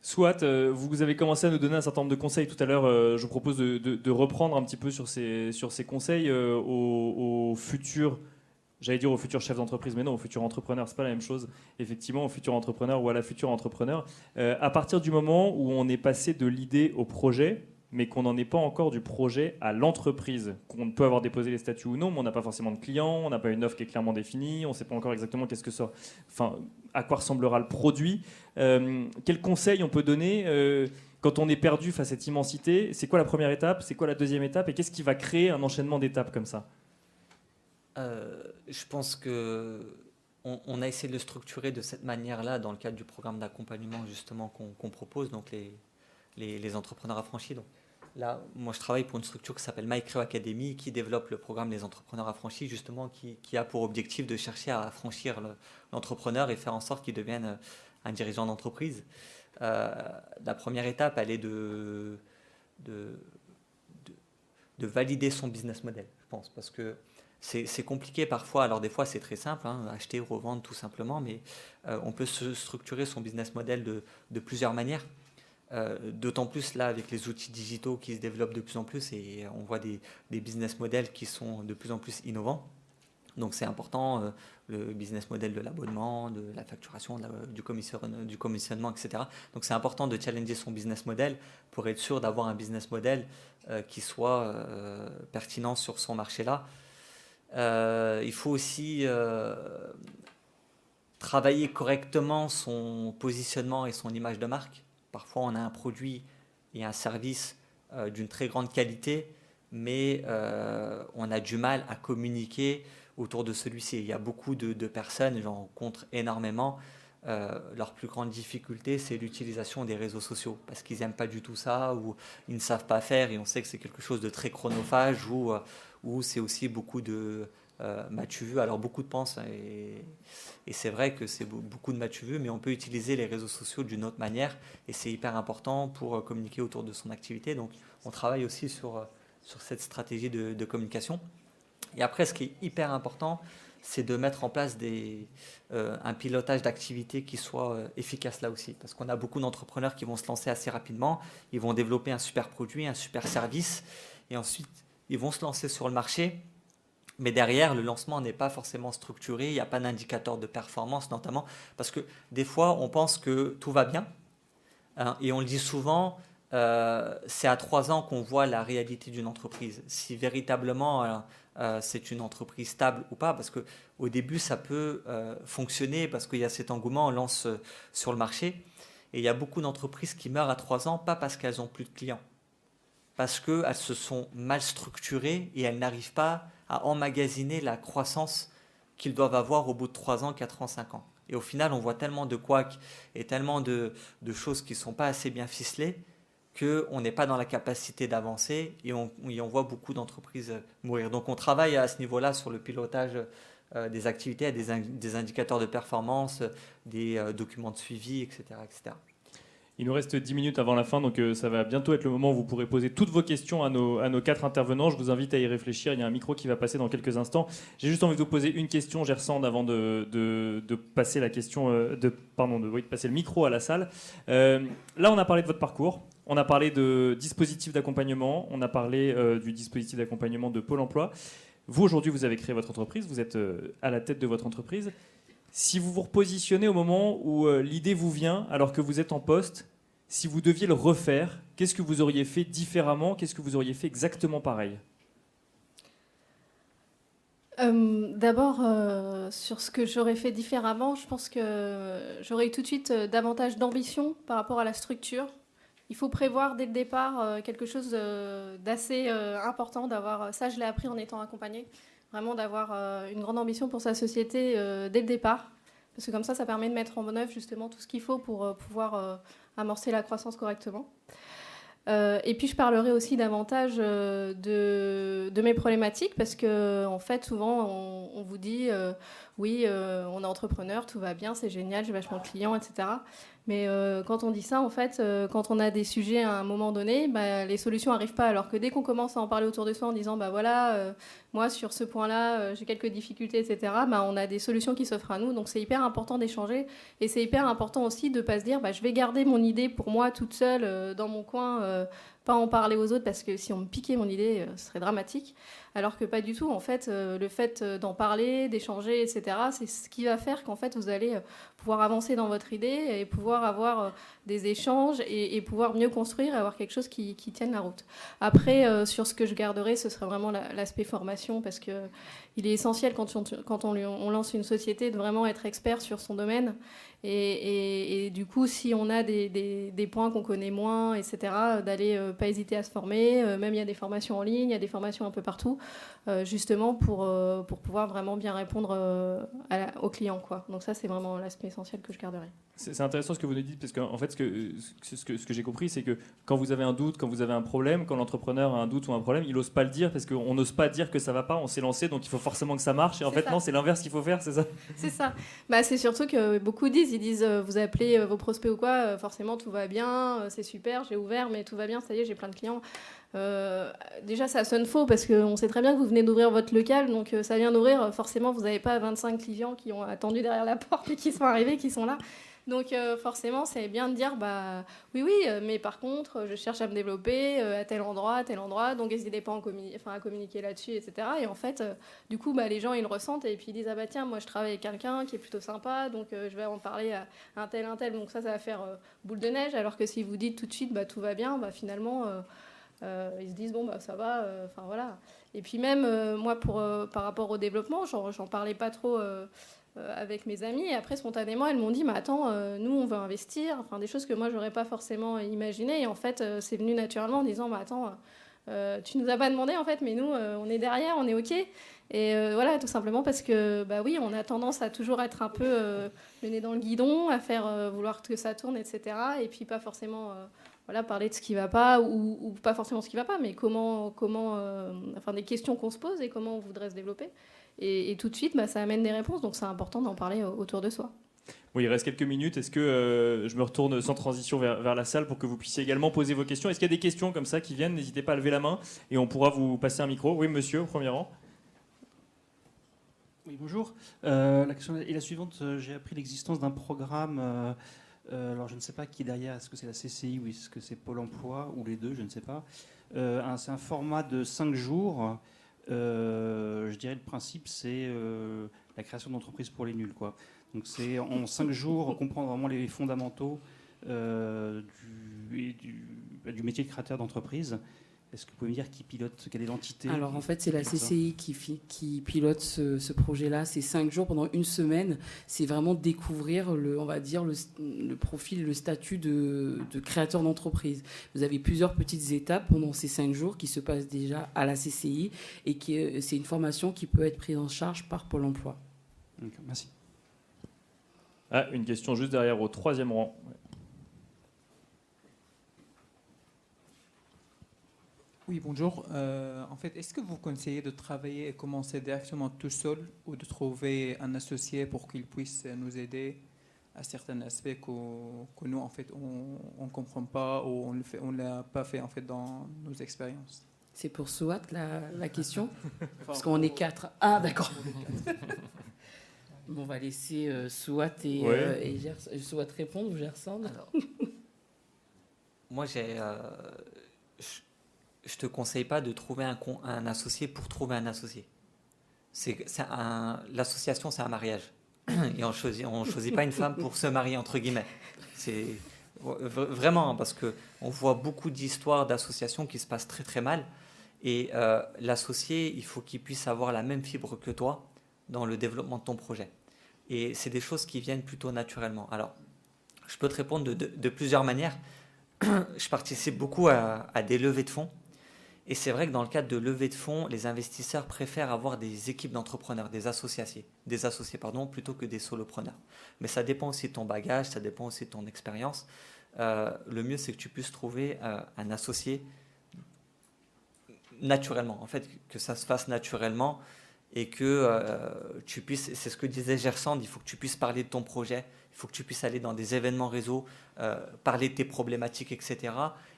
Soit, vous avez commencé à nous donner un certain nombre de conseils tout à l'heure. Je vous propose de reprendre un petit peu sur ces conseils aux futurs, j'allais dire aux futurs chefs d'entreprise, mais non, aux futurs entrepreneurs, c'est pas la même chose. Effectivement, aux futurs entrepreneurs ou à la future entrepreneur. À partir du moment où on est passé de l'idée au projet, mais qu'on n'en est pas encore du projet à l'entreprise, qu'on peut avoir déposé les statuts ou non, mais on n'a pas forcément de clients, on n'a pas une offre qui est clairement définie, on ne sait pas encore exactement à quoi ressemblera le produit. Quel conseil on peut donner quand on est perdu face à cette immensité? C'est quoi la première étape? C'est quoi la deuxième étape? Et qu'est-ce qui va créer un enchaînement d'étapes comme ça? Je pense qu'on a essayé de le structurer de cette manière-là dans le cadre du programme d'accompagnement justement qu'on propose, donc les entrepreneurs affranchis. Donc, Là, moi, je travaille pour une structure qui s'appelle MyCreo Academy, qui développe le programme des entrepreneurs affranchis, justement, qui a pour objectif de chercher à affranchir l'entrepreneur et faire en sorte qu'il devienne un dirigeant d'entreprise. La première étape, elle est de valider son business model, je pense, parce que c'est compliqué parfois. Alors des fois, c'est très simple, hein, acheter ou revendre tout simplement, mais on peut se structurer son business model de plusieurs manières. D'autant plus là avec les outils digitaux qui se développent de plus en plus et on voit des business models qui sont de plus en plus innovants. Donc c'est important, le business model de l'abonnement, de la facturation, du commissionnement, etc. Donc c'est important de challenger son business model pour être sûr d'avoir un business model qui soit pertinent sur son marché-là. Il faut aussi travailler correctement son positionnement et son image de marque. Parfois, on a un produit et un service d'une très grande qualité, mais on a du mal à communiquer autour de celui-ci. Il y a beaucoup de personnes, j'en rencontre énormément, leur plus grande difficulté, c'est l'utilisation des réseaux sociaux, parce qu'ils n'aiment pas du tout ça, ou ils ne savent pas faire, et on sait que c'est quelque chose de très chronophage, ou c'est aussi beaucoup de m'as-tu vu, alors beaucoup de pensent, et c'est vrai que c'est beaucoup de m'as-tu vu, mais on peut utiliser les réseaux sociaux d'une autre manière, et c'est hyper important pour communiquer autour de son activité. Donc on travaille aussi sur cette stratégie de communication. Et après, ce qui est hyper important, c'est de mettre en place un pilotage d'activité qui soit efficace là aussi. Parce qu'on a beaucoup d'entrepreneurs qui vont se lancer assez rapidement, ils vont développer un super produit, un super service, et ensuite ils vont se lancer sur le marché. Mais derrière, le lancement n'est pas forcément structuré, il n'y a pas d'indicateur de performance notamment, parce que des fois, on pense que tout va bien, hein, et on le dit souvent, c'est à 3 ans qu'on voit la réalité d'une entreprise, si véritablement c'est une entreprise stable ou pas, parce qu'au début, ça peut fonctionner, parce qu'il y a cet engouement, on lance sur le marché, et il y a beaucoup d'entreprises qui meurent à 3 ans, pas parce qu'elles n'ont plus de clients, parce qu'elles se sont mal structurées et elles n'arrivent pas à emmagasiner la croissance qu'ils doivent avoir au bout de 3 ans, 4 ans, 5 ans. Et au final, on voit tellement de couacs et tellement de choses qui ne sont pas assez bien ficelées qu'on n'est pas dans la capacité d'avancer et on voit beaucoup d'entreprises mourir. Donc on travaille à ce niveau-là sur le pilotage des activités, des indicateurs de performance, des documents de suivi, etc., etc. Il nous reste 10 minutes avant la fin, donc ça va bientôt être le moment où vous pourrez poser toutes vos questions à nos 4 intervenants. Je vous invite à y réfléchir. Il y a un micro qui va passer dans quelques instants. J'ai juste envie de vous poser une question, Gersand, avant de passer la question, de passer le micro à la salle. Là, on a parlé de votre parcours. On a parlé de dispositifs d'accompagnement. On a parlé du dispositif d'accompagnement de Pôle emploi. Vous, aujourd'hui, vous avez créé votre entreprise. Vous êtes à la tête de votre entreprise. Si vous vous repositionnez au moment où l'idée vous vient, alors que vous êtes en poste, si vous deviez le refaire, qu'est-ce que vous auriez fait différemment? Qu'est-ce que vous auriez fait exactement pareil? D'abord, sur ce que j'aurais fait différemment, je pense que j'aurais eu tout de suite davantage d'ambition par rapport à la structure. Il faut prévoir dès le départ quelque chose d'assez important, ça je l'ai appris en étant accompagnée, vraiment d'avoir une grande ambition pour sa société dès le départ, parce que comme ça permet de mettre en œuvre justement tout ce qu'il faut pour pouvoir amorcer la croissance correctement. Et puis je parlerai aussi davantage de mes problématiques, parce que en fait souvent on vous dit oui, on est entrepreneur, tout va bien, c'est génial, j'ai vachement de clients, etc. Mais quand on dit ça, en fait, quand on a des sujets à un moment donné, les solutions n'arrivent pas. Alors que dès qu'on commence à en parler autour de soi en disant moi sur ce point-là, j'ai quelques difficultés, etc., on a des solutions qui s'offrent à nous. Donc c'est hyper important d'échanger. Et c'est hyper important aussi de ne pas se dire je vais garder mon idée pour moi toute seule dans mon coin, pas en parler aux autres, parce que si on me piquait mon idée, ce serait dramatique. Alors que pas du tout. En fait, le fait d'en parler, d'échanger, etc., c'est ce qui va faire qu'en fait vous allez pouvoir avancer dans votre idée et pouvoir avoir des échanges et pouvoir mieux construire et avoir quelque chose qui tienne la route. Après, sur ce que je garderai, ce serait vraiment l'aspect formation, parce qu'il est essentiel quand on lance une société de vraiment être expert sur son domaine. Et du coup, si on a des points qu'on connaît moins, etc., d'aller pas hésiter à se former. Même il y a des formations en ligne, il y a des formations un peu partout, justement pour pouvoir vraiment bien répondre aux clients, quoi. Donc ça, c'est vraiment l'aspect essentiel que je garderai. C'est intéressant ce que vous nous dites, parce qu'en fait, ce que j'ai compris, c'est que quand vous avez un doute, quand vous avez un problème, quand l'entrepreneur a un doute ou un problème, il n'ose pas le dire, parce qu'on n'ose pas dire que ça ne va pas, on s'est lancé, donc il faut forcément que ça marche. Et en fait, non, c'est l'inverse qu'il faut faire, c'est ça? C'est ça. C'est surtout que beaucoup disent, vous appelez vos prospects ou quoi, forcément tout va bien, c'est super, j'ai ouvert, mais tout va bien, ça y est, j'ai plein de clients. Déjà, ça sonne faux, parce qu'on sait très bien que vous venez d'ouvrir votre local, donc ça vient d'ouvrir, forcément, vous n'avez pas 25 clients qui ont attendu derrière la porte et qui sont arrivés, qui sont là. Donc forcément, c'est bien de dire oui, mais par contre, je cherche à me développer à tel endroit, donc n'hésitez pas à communiquer là-dessus, etc. Et en fait, du coup, les gens, ils le ressentent et puis ils disent tiens, moi je travaille avec quelqu'un qui est plutôt sympa, donc je vais en parler à un tel. Donc ça va faire boule de neige, alors que si vous dites tout de suite tout va bien, finalement, ils se disent ça va, voilà. Et puis même, moi, par rapport au développement, j'en parlais pas trop avec mes amis, et après spontanément elles m'ont dit attends, nous on veut investir, des choses que moi j'aurais pas forcément imaginées, et en fait c'est venu naturellement en disant attends, tu nous as pas demandé en fait, mais nous on est derrière, on est ok, et voilà, tout simplement parce que oui, on a tendance à toujours être un peu le nez dans le guidon, à faire vouloir que ça tourne, etc., et puis pas forcément parler de ce qui va pas, ou pas forcément ce qui va pas, mais comment des questions qu'on se pose et comment on voudrait se développer. Et tout de suite, ça amène des réponses, donc c'est important d'en parler autour de soi. Oui, il reste quelques minutes. Est-ce que je me retourne sans transition vers la salle pour que vous puissiez également poser vos questions? Est-ce qu'il y a des questions comme ça qui viennent? N'hésitez pas à lever la main et on pourra vous passer un micro. Oui, monsieur, au premier rang. Oui, bonjour. La question est la suivante. J'ai appris l'existence d'un programme. Alors, je ne sais pas qui est derrière. Est-ce que c'est la CCI ou est-ce que c'est Pôle emploi ou les deux? Je ne sais pas. C'est un format de 5 jours. Je dirais le principe, c'est la création d'entreprises pour les nuls, quoi. Donc c'est en 5 jours comprendre vraiment les fondamentaux du métier de créateur d'entreprise. Est-ce que vous pouvez me dire qui pilote, quelle est l'entité? Alors en fait, c'est la CCI qui pilote ce projet-là. C'est 5 jours pendant une semaine. C'est vraiment découvrir le profil, le statut de créateur d'entreprise. Vous avez plusieurs petites étapes pendant ces 5 jours qui se passent déjà à la CCI, et c'est une formation qui peut être prise en charge par Pôle emploi. Okay, merci. Une question juste derrière au troisième rang. Oui, bonjour. En fait, est-ce que vous conseillez de travailler et commencer directement tout seul, ou de trouver un associé pour qu'il puisse nous aider à certains aspects que nous, en fait, on comprend pas, ou on l'a pas fait en fait dans nos expériences? C'est pour Souat la question, parce qu'on est 4. Ah, d'accord. Bon, on va laisser Souat et Souat répondre, ou Gerson. Alors, moi, je te conseille pas de trouver un associé pour trouver un associé. L'association, c'est un mariage. Et on choisit pas une femme pour se marier, entre guillemets. C'est vraiment, parce qu'on voit beaucoup d'histoires d'associations qui se passent très très mal. Et l'associé, il faut qu'il puisse avoir la même fibre que toi dans le développement de ton projet. Et c'est des choses qui viennent plutôt naturellement. Alors, je peux te répondre de plusieurs manières. Je participe beaucoup à des levées de fonds. Et c'est vrai que dans le cadre de levée de fonds, les investisseurs préfèrent avoir des équipes d'entrepreneurs, des associés plutôt que des solopreneurs. Mais ça dépend aussi de ton bagage, ça dépend aussi de ton expérience. Le mieux, c'est que tu puisses trouver un associé naturellement. En fait, que ça se fasse naturellement, et que tu puisses, c'est ce que disait Gersand, il faut que tu puisses parler de ton projet, il faut que tu puisses aller dans des événements réseau, parler de tes problématiques, etc.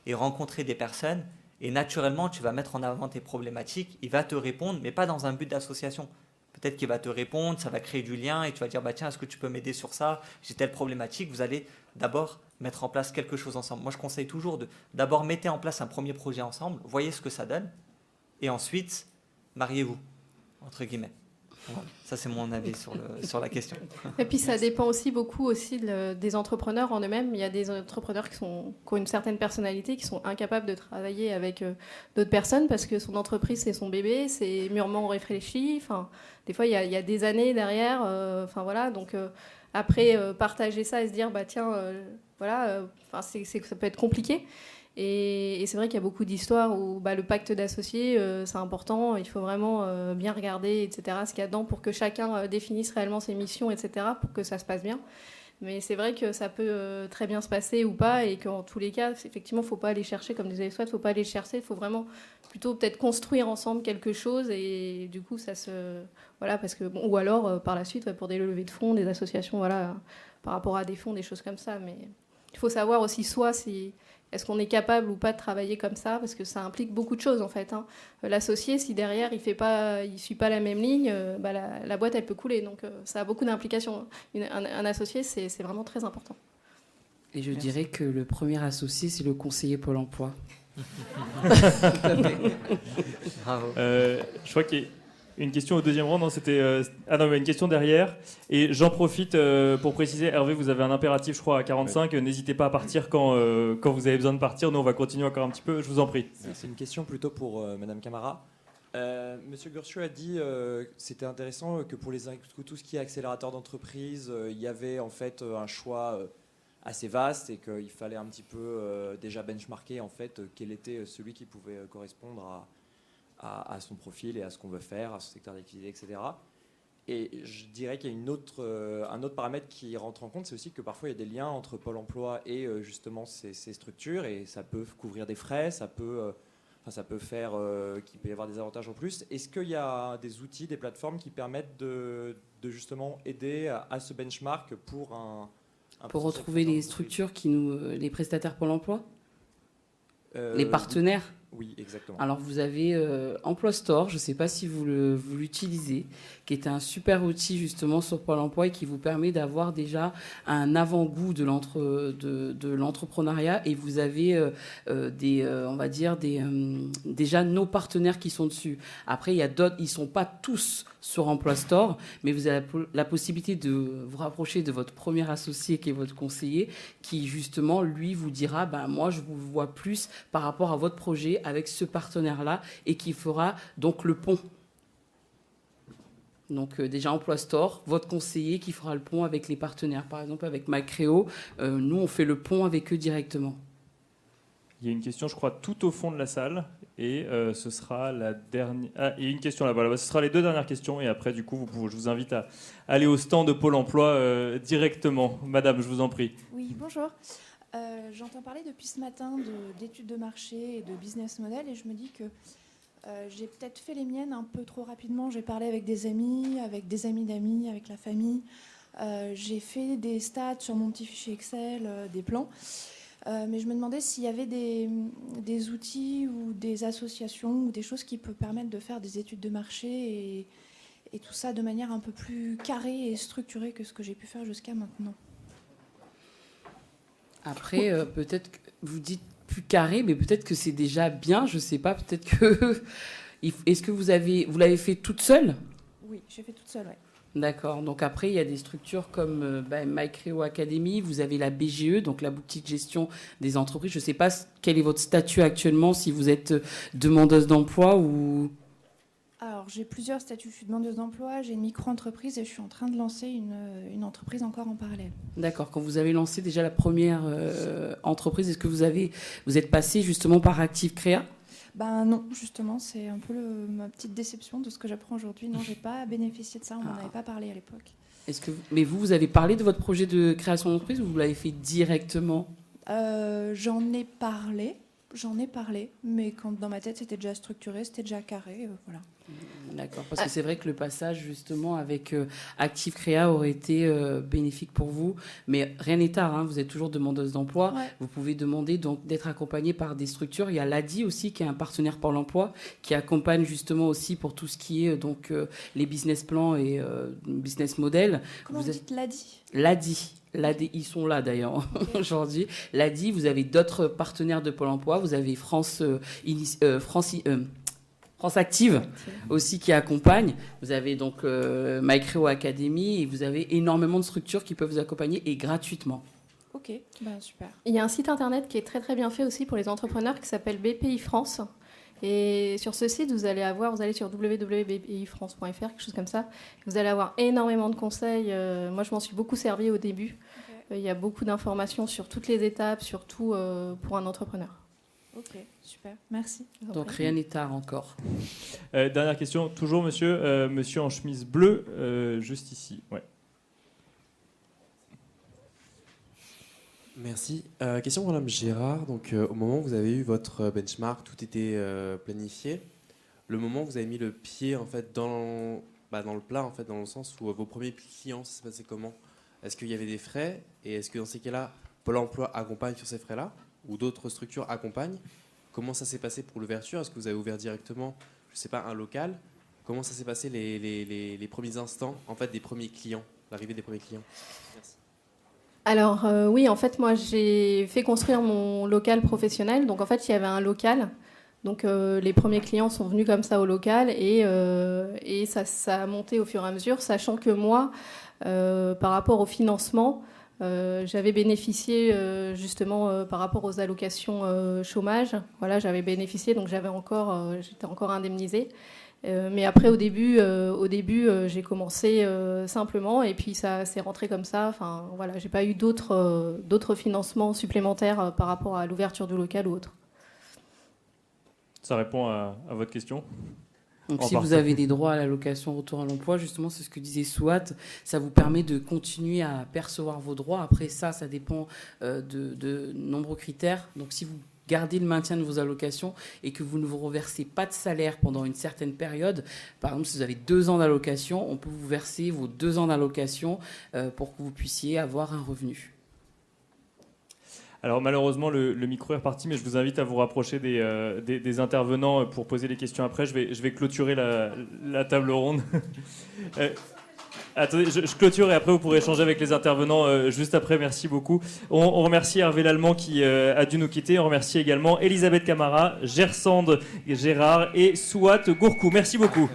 et rencontrer des personnes. Et naturellement, tu vas mettre en avant tes problématiques, il va te répondre, mais pas dans un but d'association. Peut-être qu'il va te répondre, ça va créer du lien, et tu vas dire tiens, est-ce que tu peux m'aider sur ça? J'ai telle problématique. Vous allez d'abord mettre en place quelque chose ensemble. Moi, je conseille toujours d'abord mettre en place un premier projet ensemble, voyez ce que ça donne, et ensuite, mariez-vous, entre guillemets. Voilà. Ça, c'est mon avis sur la question. Et puis, ça dépend aussi beaucoup des entrepreneurs en eux-mêmes. Il y a des entrepreneurs qui ont une certaine personnalité, qui sont incapables de travailler avec d'autres personnes parce que son entreprise, c'est son bébé, c'est mûrement réfléchi. Enfin, des fois, il y a des années derrière. Voilà. Donc, après, partager ça et se dire, tiens, ça peut être compliqué. Et c'est vrai qu'il y a beaucoup d'histoires où le pacte d'associés, c'est important, il faut vraiment bien regarder, etc., ce qu'il y a dedans pour que chacun définisse réellement ses missions, etc., pour que ça se passe bien. Mais c'est vrai que ça peut très bien se passer ou pas, et qu'en tous les cas, effectivement, il ne faut pas aller chercher, comme disait Swat, il ne faut pas aller chercher, il faut vraiment plutôt peut-être construire ensemble quelque chose, et du coup, ça se... Voilà, parce que... ou alors, par la suite, pour des levées de fonds, des associations, par rapport à des fonds, des choses comme ça. Mais il faut savoir aussi, est-ce qu'on est capable ou pas de travailler comme ça, parce que ça implique beaucoup de choses en fait. L'associé, si derrière il suit pas la même ligne, la boîte elle peut couler. Donc ça a beaucoup d'implications. Un associé, c'est vraiment très important. Et je dirais que le premier associé, c'est le conseiller Pôle emploi. Bravo. Je crois qu'il y a une question au deuxième rang. Non, c'était mais une question derrière. Et j'en profite pour préciser, Hervé, vous avez un impératif, je crois, à 45. Oui. N'hésitez pas à partir quand vous avez besoin de partir. Nous, on va continuer encore un petit peu. Je vous en prie. C'est une question plutôt pour Madame Camara. Monsieur Gursciu a dit que c'était intéressant que pour tout ce qui est accélérateur d'entreprise, il y avait en fait un choix assez vaste et qu'il fallait un petit peu déjà benchmarker en fait quel était celui qui pouvait correspondre à son profil et à ce qu'on veut faire, à son secteur d'activité, etc. Et je dirais qu'il y a un autre paramètre qui rentre en compte, c'est aussi que parfois il y a des liens entre Pôle emploi et justement ces structures, et ça peut couvrir des frais, ça peut faire qu'il peut y avoir des avantages en plus. Est-ce qu'il y a des outils, des plateformes qui permettent de justement aider à ce benchmark pour pour retrouver les structures les prestataires Pôle emploi, les partenaires? Oui, exactement. Alors, vous avez Emploi Store, je ne sais pas si vous l'utilisez, qui est un super outil justement sur Pôle emploi et qui vous permet d'avoir déjà un avant-goût de l'entrepreneuriat. Et vous avez déjà nos partenaires qui sont dessus. Après, il y a d'autres, ils ne sont pas tous sur Emploi Store, mais vous avez la possibilité de vous rapprocher de votre premier associé qui est votre conseiller, qui justement, lui, vous dira moi, je vous vois plus par rapport à votre projet avec ce partenaire-là, et qui fera donc le pont. Donc déjà Emploi Store, votre conseiller qui fera le pont avec les partenaires. Par exemple, avec Macréo, nous, on fait le pont avec eux directement. Il y a une question, je crois, tout au fond de la salle. Et ce sera la dernière... Ah, il y a une question là. Voilà, ce sera les deux dernières questions. Et après, du coup, je vous invite à aller au stand de Pôle emploi directement. Madame, je vous en prie. Oui, bonjour. J'entends parler depuis ce matin d'études de marché et de business model, et je me dis que j'ai peut-être fait les miennes un peu trop rapidement. J'ai parlé avec des amis d'amis, avec la famille. J'ai fait des stats sur mon petit fichier Excel, des plans. Mais je me demandais s'il y avait des outils ou des associations ou des choses qui peuvent permettre de faire des études de marché et tout ça de manière un peu plus carrée et structurée que ce que j'ai pu faire jusqu'à maintenant. Après, peut-être que vous dites plus carré, mais peut-être que c'est déjà bien, je ne sais pas, peut-être que... Est-ce que vous l'avez fait toute seule? Oui, j'ai fait toute seule, oui. D'accord. Donc après, il y a des structures comme Macréo Academy, vous avez la BGE, donc la boutique gestion des entreprises. Je ne sais pas quel est votre statut actuellement, si vous êtes demandeuse d'emploi ou... Alors, j'ai plusieurs statuts. Je suis demandeuse d'emploi, j'ai une micro-entreprise et je suis en train de lancer une entreprise encore en parallèle. D'accord. Quand vous avez lancé déjà la première entreprise, est-ce que vous êtes passé justement par Active Créa? Non, justement, c'est un peu ma petite déception de ce que j'apprends aujourd'hui. Non, je n'ai pas bénéficié de ça, on m'en avait pas parlé à l'époque. Mais vous avez parlé de votre projet de création d'entreprise ou vous l'avez fait directement? J'en ai parlé, mais quand dans ma tête c'était déjà structuré, c'était déjà carré, voilà. D'accord, parce que c'est vrai que le passage justement avec Active Créa aurait été bénéfique pour vous, mais rien n'est tard, vous êtes toujours demandeuse d'emploi, ouais. Vous pouvez demander donc d'être accompagnée par des structures. Il y a l'ADI aussi qui est un partenaire Pôle emploi qui accompagne justement aussi pour tout ce qui est donc les business plans et business model. Comment vous dites l'ADI? L'ADI, ils sont là d'ailleurs aujourd'hui. L'ADI, vous avez d'autres partenaires de Pôle emploi, vous avez France Active aussi qui accompagne. Vous avez donc Macréo Academy et vous avez énormément de structures qui peuvent vous accompagner et gratuitement. Ok, super. Il y a un site internet qui est très très bien fait aussi pour les entrepreneurs qui s'appelle BPI France. Et sur ce site, vous allez sur www.bpifrance.fr, quelque chose comme ça. Vous allez avoir énormément de conseils. Moi, je m'en suis beaucoup servi au début. Okay. Il y a beaucoup d'informations sur toutes les étapes, surtout pour un entrepreneur. Ok, super, merci. Donc rien n'est tard encore. Dernière question, toujours monsieur, monsieur en chemise bleue, juste ici. Ouais. Merci. Question pour Madame Gérard. Donc, au moment où vous avez eu votre benchmark, tout était planifié. Le moment où vous avez mis le pied en fait dans le plat, en fait, dans le sens où vos premiers clients, ça se passait comment? Est-ce qu'il y avait des frais? Et est-ce que dans ces cas-là, Pôle emploi accompagne sur ces frais-là? Ou d'autres structures accompagnent? Comment ça s'est passé pour l'ouverture? Est-ce que vous avez ouvert directement, je ne sais pas, un local? Comment ça s'est passé les premiers instants, en fait, des premiers clients, l'arrivée des premiers clients? Merci. Alors oui, en fait, moi j'ai fait construire mon local professionnel. Donc en fait, il y avait un local. Donc les premiers clients sont venus comme ça au local et ça a monté au fur et à mesure, sachant que moi, par rapport au financement, j'avais bénéficié justement par rapport aux allocations chômage. Voilà, j'avais bénéficié, donc j'étais encore indemnisée. Mais après, au début, j'ai commencé simplement et puis ça s'est rentré comme ça. Enfin, voilà, j'ai pas eu d'autres financements supplémentaires par rapport à l'ouverture du local ou autre. Ça répond à votre question? Donc si vous avez des droits à l'allocation retour à l'emploi, justement, c'est ce que disait Souat, ça vous permet de continuer à percevoir vos droits. Après ça dépend de nombreux critères. Donc si vous gardez le maintien de vos allocations et que vous ne vous reversez pas de salaire pendant une certaine période, par exemple si vous avez 2 ans d'allocation, on peut vous verser vos 2 ans d'allocation pour que vous puissiez avoir un revenu. Alors malheureusement le micro est reparti, mais je vous invite à vous rapprocher des intervenants pour poser les questions après. Je vais clôturer la table ronde. Attendez, je clôture et après vous pourrez échanger avec les intervenants juste après. Merci beaucoup. On remercie Hervé Lallemand qui a dû nous quitter. On remercie également Elisabeth Camara, Gersande Gérard et Souat Gourkou. Merci beaucoup.